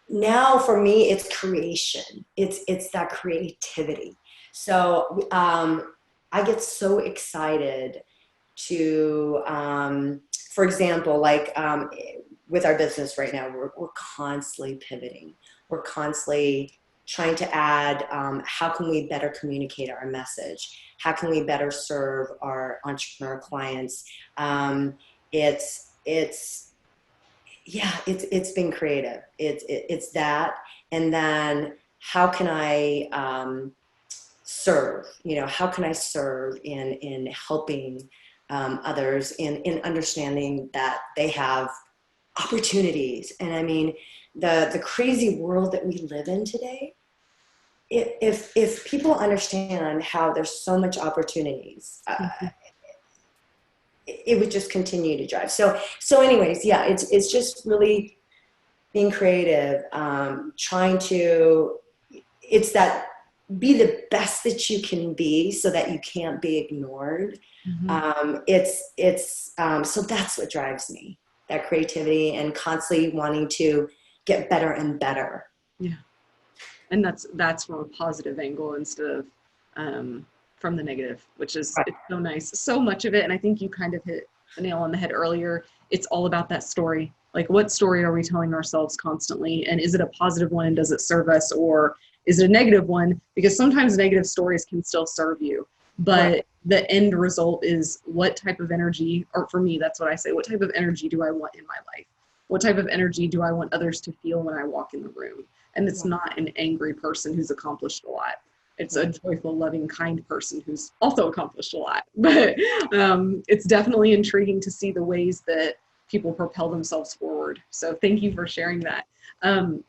Now for me it's creation. It's that creativity. So I get so excited to for example, like with our business right now, we're constantly pivoting. We're constantly trying to add how can we better communicate our message, how can we better serve our entrepreneur clients. It's yeah, it's been creative. It's that, and then how can I serve? You know, how can I serve in helping others in understanding that they have opportunities? And I mean, the crazy world that we live in today. If people understand how there's so much opportunities, it would just continue to drive. So anyways, yeah, it's just really being creative, trying to, it's that be the best that you can be so that you can't be ignored. Mm-hmm. So that's what drives me, that creativity and constantly wanting to get better and better. Yeah, and that's from a positive angle instead of from the negative, which is Right. it's so nice. So much of it, and I think you kind of hit the nail on the head earlier. It's all about that story. Like, what story are we telling ourselves constantly, and is it a positive one, and does it serve us, or is it a negative one? Because sometimes negative stories can still serve you, Right. but the end result is what type of energy, or for me, that's what I say. What type of energy do I want in my life? What type of energy do I want others to feel when I walk in the room? And it's not an angry person who's accomplished a lot. It's a Right. joyful, loving, kind person who's also accomplished a lot. But it's definitely intriguing to see the ways that people propel themselves forward. So thank you for sharing that.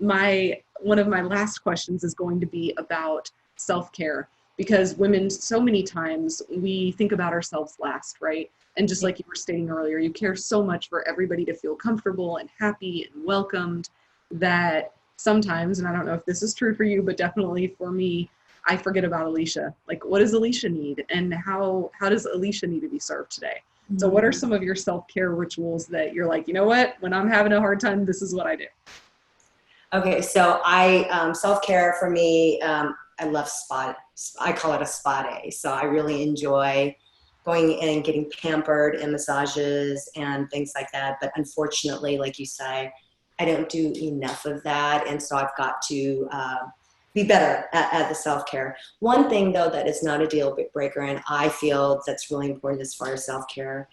My one of my last questions is going to be about self-care, because women, so many times we think about ourselves last, right? And just like you were stating earlier, you care so much for everybody to feel comfortable and happy and welcomed that sometimes, and I don't know if this is true for you, but definitely for me, I forget about Alicia. Like, what does Alicia need, and how does Alicia need to be served today? So, what are some of your self-care rituals that you're like, you know what, when I'm having a hard time, this is what I do? Okay, so I self-care for me, I love I call it a spa day. So I really enjoy going in and getting pampered and massages and things like that. But unfortunately, like you say, I don't do enough of that, and so I've got to be better at the self-care. One thing though that is not a deal breaker, and I feel that's really important as far as self-care,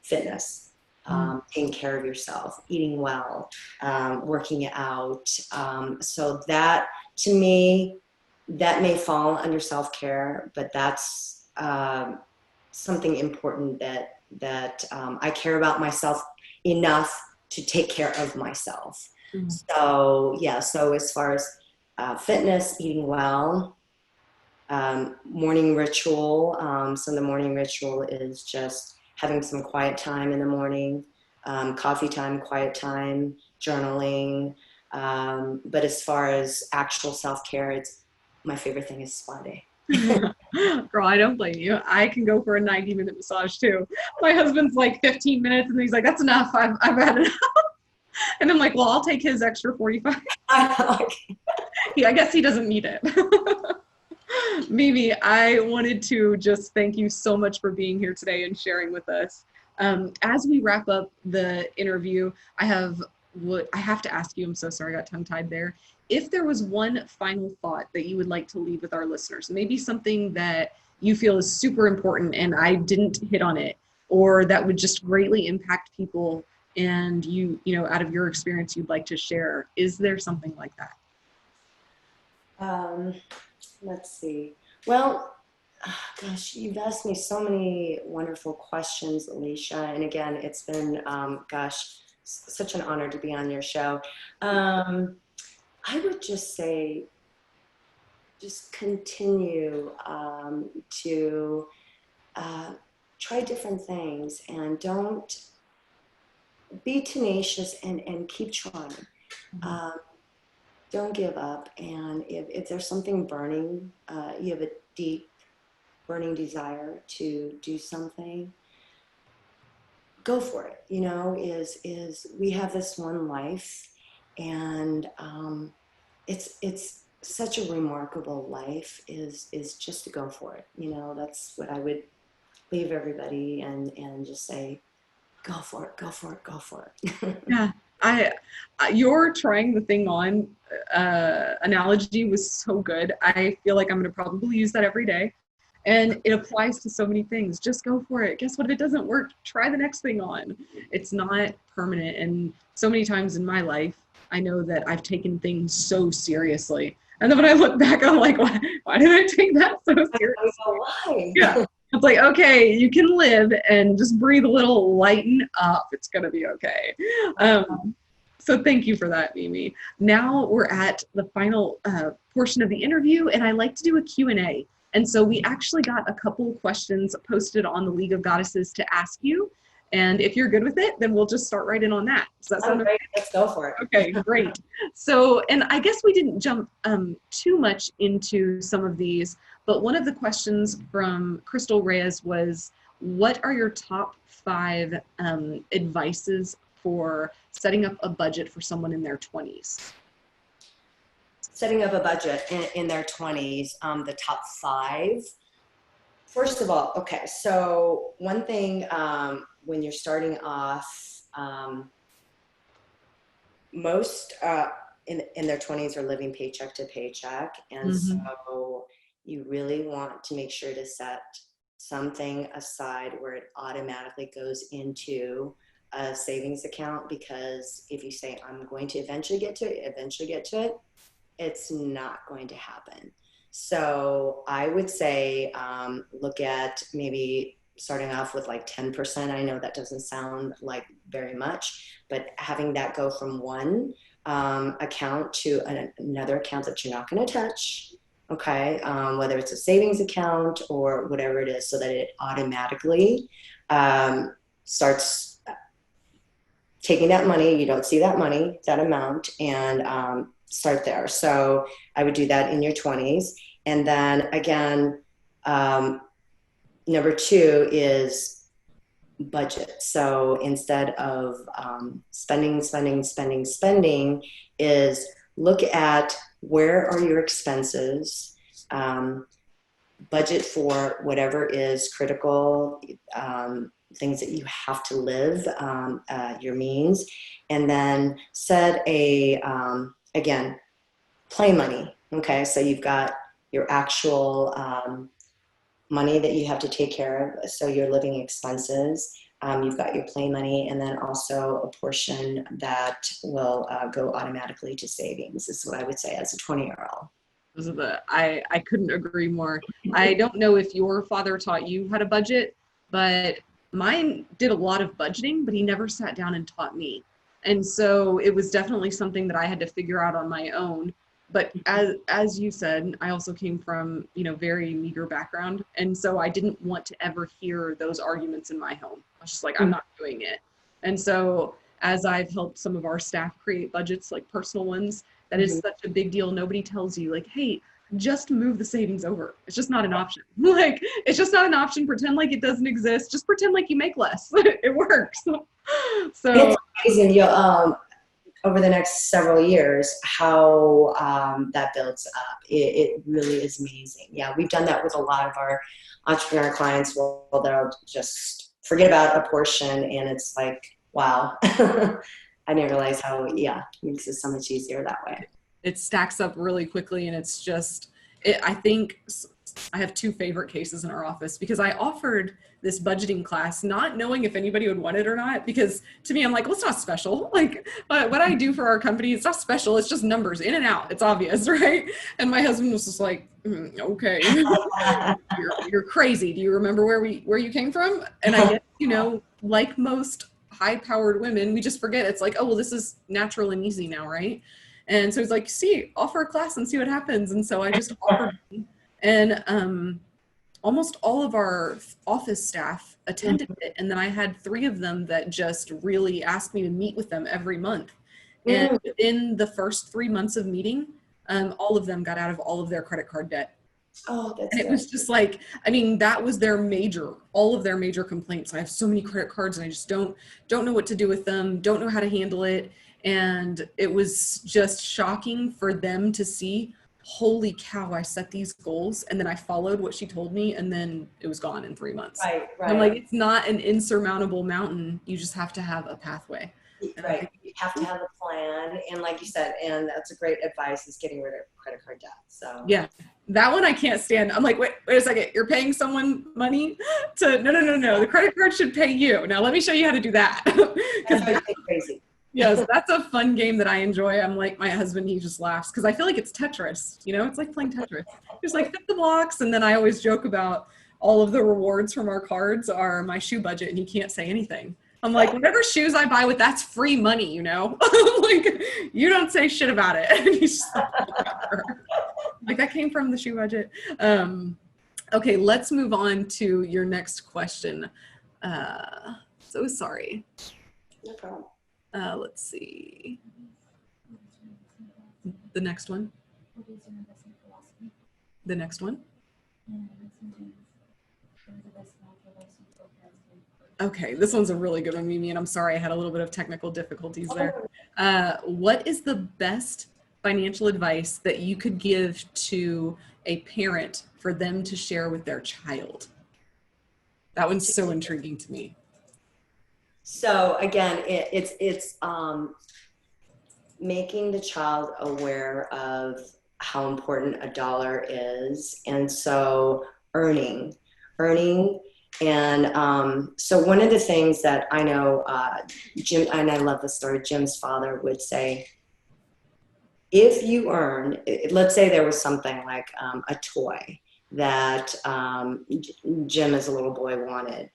fitness. Taking care of yourself, eating well, working out. So that, to me, that may fall under self-care, but that's something important that I care about myself enough to take care of myself. Mm-hmm. So yeah, so as far as fitness, eating well, Morning ritual. So the morning ritual is just having some quiet time in the morning, coffee time, quiet time, journaling. But as far as actual self-care, it's my favorite thing is spa day. Girl, I don't blame you. I can go for a 90-minute massage too. My husband's like 15 minutes and he's like, that's enough. I've had enough. And I'm like, well, I'll take his extra 45. I guess he doesn't need it. Mimi, I wanted to just thank you so much for being here today and sharing with us. As we wrap up the interview, I have to ask you, I'm so sorry, I got tongue-tied there. If there was one final thought that you would like to leave with our listeners, maybe something that you feel is super important and I didn't hit on it, or that would just greatly impact people and you know, out of your experience you'd like to share, is there something like that? Let's see. Well, gosh, you've asked me so many wonderful questions, Alicia. And again, it's been, such an honor to be on your show. I would just say, just continue to try different things and don't be tenacious and keep trying. Don't give up. And if there's something burning, you have a deep burning desire to do something, go for it. You know, we have this one life, and it's such a remarkable life, is just to go for it. You know, that's what I would leave everybody and just say, go for it, go for it, go for it. Yeah. Your trying the thing on analogy was so good. I feel like I'm going to probably use that every day. And it applies to so many things. Just go for it. Guess what? If it doesn't work, try the next thing on. It's not permanent. And so many times in my life, I know that I've taken things so seriously. And then when I look back, I'm like, why did I take that so seriously? Why? Yeah. It's like, okay, you can live and just breathe a little, lighten up. It's going to be okay. So thank you for that, Mimi. Now we're at the final portion of the interview, and I like to do a Q&A. And so we actually got a couple questions posted on the League of Goddesses to ask you. And if you're good with it, then we'll just start right in on that. Does that sound great? Let's go for it. Okay, great. So, and I guess we didn't jump too much into some of these, but one of the questions from Crystal Reyes was, what are your top 5 advices for setting up a budget for someone in their 20s? Setting up a budget in their 20s, the top 5. First of all, okay, so one thing when you're starting off, most in their 20s are living paycheck to paycheck. And so you really want to make sure to set something aside where it automatically goes into a savings account, because if you say, I'm going to eventually get to it, it's not going to happen. So I would say look at maybe starting off with like 10%. I know that doesn't sound like very much, but having that go from one account to another account that you're not going to touch, okay, whether it's a savings account or whatever it is, so that it automatically starts taking that money. You don't see that money, that amount, and start there. So I would do that in your 20s. And then again, number 2 is budget. So instead of spending, is look at where are your expenses, budget for whatever is critical, things that you have to live, your means, and then set a, again, play money. Okay, so you've got your actual money that you have to take care of, so your living expenses. You've got your play money, and then also a portion that will go automatically to savings, is what I would say as a 20-year-old. I couldn't agree more. I don't know if your father taught you how to budget, but mine did a lot of budgeting, but he never sat down and taught me. And so it was definitely something that I had to figure out on my own. But as you said, I also came from, very meager background. And so I didn't want to ever hear those arguments in my home. I was just like, I'm not doing it. And so as I've helped some of our staff create budgets, like personal ones, that is such a big deal. Nobody tells you like, hey, just move the savings over. It's just not an option. Like, it's just not an option. Pretend like it doesn't exist. Just pretend like you make less. It works. So it's amazing. Over the next several years, how that builds up. It really is amazing. Yeah, we've done that with a lot of our entrepreneur clients. Well, they'll just forget about a portion, and it's like, wow. I didn't realize how, it makes it so much easier that way. It stacks up really quickly, and it's just, I think I have two favorite cases in our office because I offered this budgeting class not knowing if anybody would want it or not, because to me, I'm like, well, it's not special. Like, what I do for our company, it's not special. It's just numbers in and out. It's obvious, right? And my husband was just like, okay, you're crazy. Do you remember where you came from? And I guess, like most high-powered women, we just forget. It's like, oh, well, this is natural and easy now, right? And so it's like, offer a class and see what happens. And so I just offered, and almost all of our office staff attended it. And then I had 3 of them that just really asked me to meet with them every month. And within the first 3 months of meeting, all of them got out of all of their credit card debt. Oh, that's and it was just like, that was all of their major complaints. I have so many credit cards and I just don't know what to do with them, don't know how to handle it. And it was just shocking for them to see, holy cow, I set these goals and then I followed what she told me and then it was gone in 3 months. Right. I'm like, it's not an insurmountable mountain. You just have to have a pathway. Right. You have to have a plan. And like you said, and that's a great advice, is getting rid of credit card debt. So yeah, that one I can't stand. I'm like, wait a second. You're paying someone money to, no. The credit card should pay you. Now let me show you how to do that. That's crazy. Yes, that's a fun game that I enjoy. I'm like, my husband, he just laughs because I feel like it's Tetris. It's like playing Tetris. Just like fit the blocks. And then I always joke about all of the rewards from our cards are my shoe budget and he can't say anything. I'm like, whatever shoes I buy with, that's free money, like, you don't say shit about it. And he's just like, that came from the shoe budget. Okay, let's move on to your next question. So sorry. No problem. Let's see. The next one. The next one. Okay, this one's a really good one, Mimi, and I'm sorry I had a little bit of technical difficulties there. What is the best financial advice that you could give to a parent for them to share with their child? That one's so intriguing to me. So again, it's making the child aware of how important a dollar is, and so earning. And so one of the things that I know, Jim, and I love the story, Jim's father would say, if you earn, let's say there was something like a toy that Jim as a little boy wanted,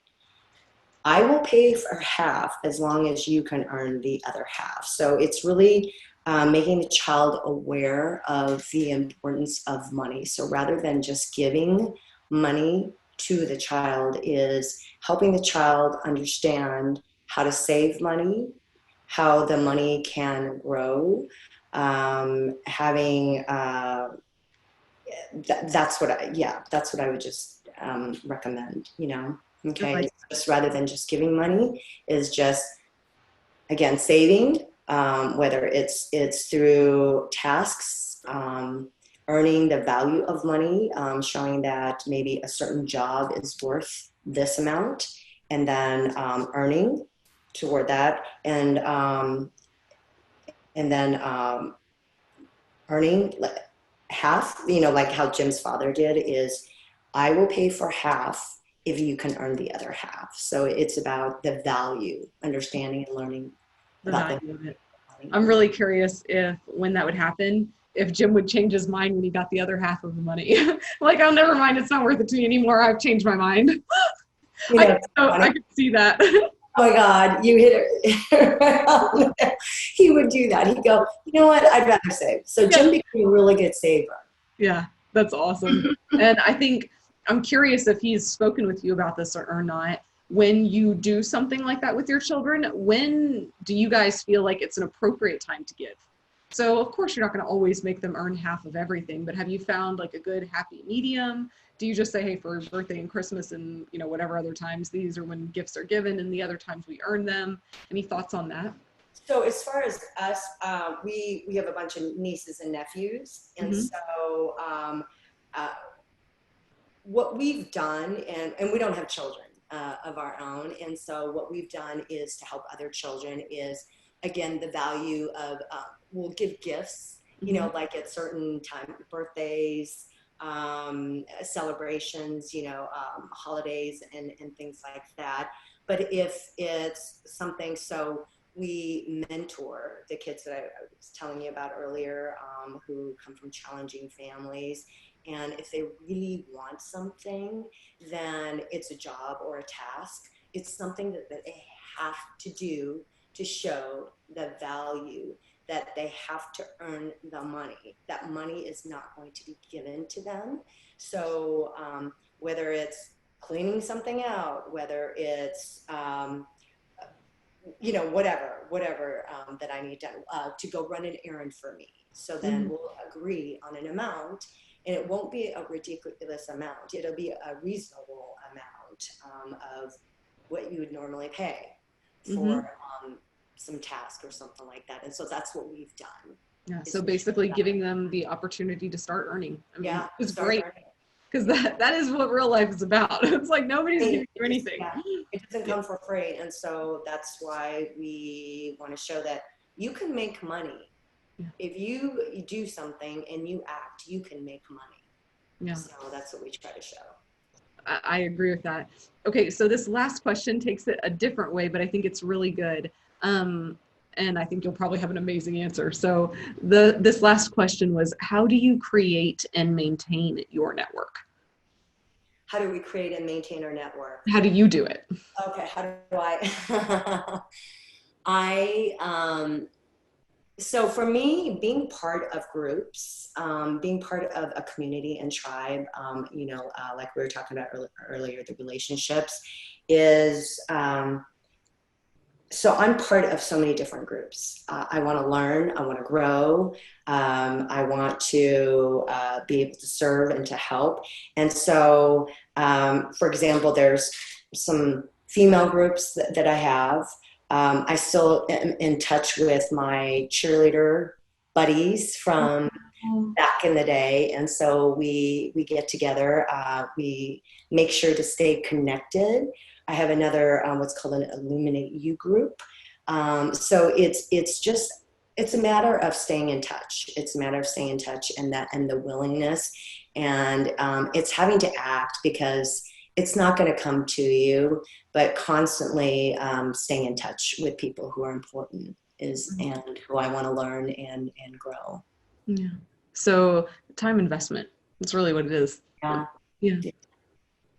I will pay for half as long as you can earn the other half. So it's really making the child aware of the importance of money. So rather than just giving money to the child, is helping the child understand how to save money, how the money can grow, that's what I would just recommend, Okay, just rather than just giving money, is just, again, saving, whether it's through tasks, earning the value of money, showing that maybe a certain job is worth this amount, and then earning toward that, and then earning half, like how Jim's father did, is I will pay for half if you can earn the other half. So it's about the value, understanding and learning about the value of it. I'm really curious when that would happen, if Jim would change his mind when he got the other half of the money. Like, oh, never mind, it's not worth it to me anymore. I've changed my mind. I could see that. Oh my God, you hit it right on there. he would do that. He'd go, you know what, I'd rather save. So Jim became a really good saver. Yeah, that's awesome. And I think, I'm curious if he's spoken with you about this or not. When you do something like that with your children, when do you guys feel like it's an appropriate time to give? So of course you're not going to always make them earn half of everything, but have you found like a good happy medium? Do you just say, hey, for birthday and Christmas and whatever other times, these are when gifts are given and the other times we earn them? Any thoughts on that? So as far as us, we have a bunch of nieces and nephews. And so what we've done, and we don't have children of our own. And so what we've done is to help other children is, again, the value of, we'll give gifts, like at certain time, birthdays, celebrations, holidays and things like that. But if it's something, so we mentor the kids that I was telling you about earlier, who come from challenging families. And if they really want something, then it's a job or a task. It's something that they have to do to show the value, that they have to earn the money. That money is not going to be given to them. So whether it's cleaning something out, whether it's whatever that I need done, to go run an errand for me. So then we'll agree on an amount, and it won't be a ridiculous amount. It'll be a reasonable amount of what you would normally pay for some task or something like that. And so that's what we've done. Yeah. So basically giving them the opportunity to start earning. I mean, yeah, it's great. Because that is what real life is about. It's like nobody's giving you anything. Yeah, it doesn't come for free. And so that's why we want to show that you can make money. Yeah. If you do something and you act, you can make money. Yeah. So that's what we try to show. I agree with that. Okay, so this last question takes it a different way, but I think it's really good. And I think you'll probably have an amazing answer. So this last question was, how do you create and maintain your network? How do we create and maintain our network? How do you do it? Okay, how do I? So for me, being part of groups, being part of a community and tribe, like we were talking about earlier, the relationships is, so I'm part of so many different groups. I want to learn, I want to grow, I want to be able to serve and to help. And so, for example, there's some female groups that I have. I still am in touch with my cheerleader buddies from back in the day. And so we get together, we make sure to stay connected. I have another, what's called an Illuminate You group. So it's a matter of staying in touch. It's a matter of staying in touch and the willingness, and it's having to act, because it's not going to come to you, but constantly staying in touch with people who are important and who I want to learn and grow. Yeah. So time investment, that's really what it is. Yeah. Yeah.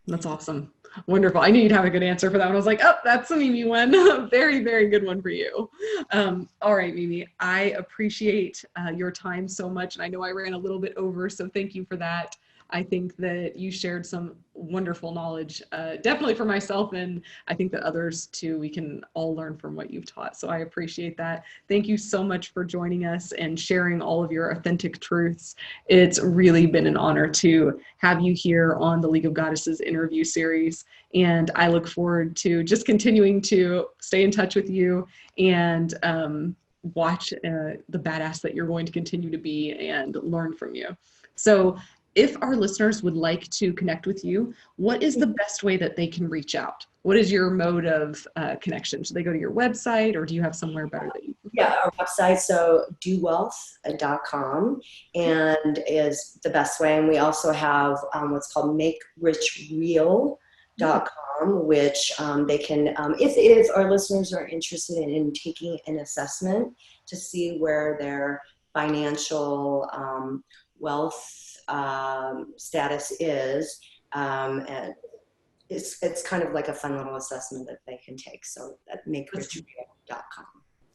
That's awesome. Wonderful. I knew you'd have a good answer for that one. I was like, oh, that's a Mimi one. Very, very good one for you. All right, Mimi, I appreciate your time so much. And I know I ran a little bit over, so thank you for that. I think that you shared some wonderful knowledge, definitely for myself, and I think that others too, we can all learn from what you've taught. So I appreciate that. Thank you so much for joining us and sharing all of your authentic truths. It's really been an honor to have you here on the League of Goddesses interview series. And I look forward to just continuing to stay in touch with you and watch the badass that you're going to continue to be and learn from you. So if our listeners would like to connect with you, what is the best way that they can reach out? What is your mode of connection? Should they go to your website, or do you have somewhere better that you prefer? Yeah, our website, so dowealth.com, and is the best way. And we also have what's called Make Rich Real.com, which they can, if our listeners are interested in taking an assessment to see where their financial wealth status is, and it's kind of like a fun little assessment that they can take. So at makerichreal.com.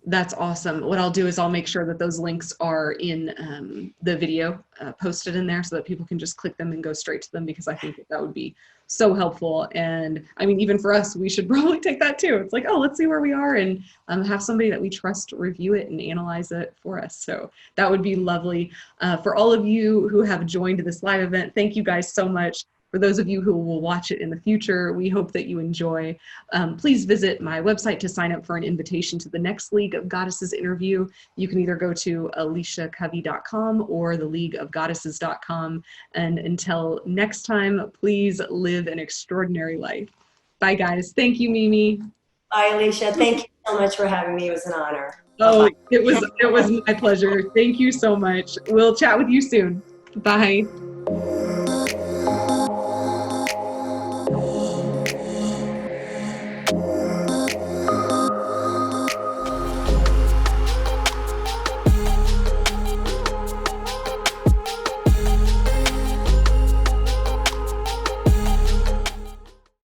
That's awesome. What I'll do is I'll make sure that those links are in the video posted in there so that people can just click them and go straight to them, because I think that would be so helpful. And I mean, even for us, we should probably take that too. It's like, oh, let's see where we are, and have somebody that we trust review it and analyze it for us. So that would be lovely. For all of you who have joined this live event, thank you guys so much. For those of you who will watch it in the future, we hope that you enjoy. Please visit my website to sign up for an invitation to the next League of Goddesses interview. You can either go to aliciacovey.com or theleagueofgoddesses.com. And until next time, please live an extraordinary life. Bye, guys. Thank you, Mimi. Bye, Alicia. Thank you so much for having me. It was an honor. Oh, Bye-bye. it was my pleasure. Thank you so much. We'll chat with you soon. Bye.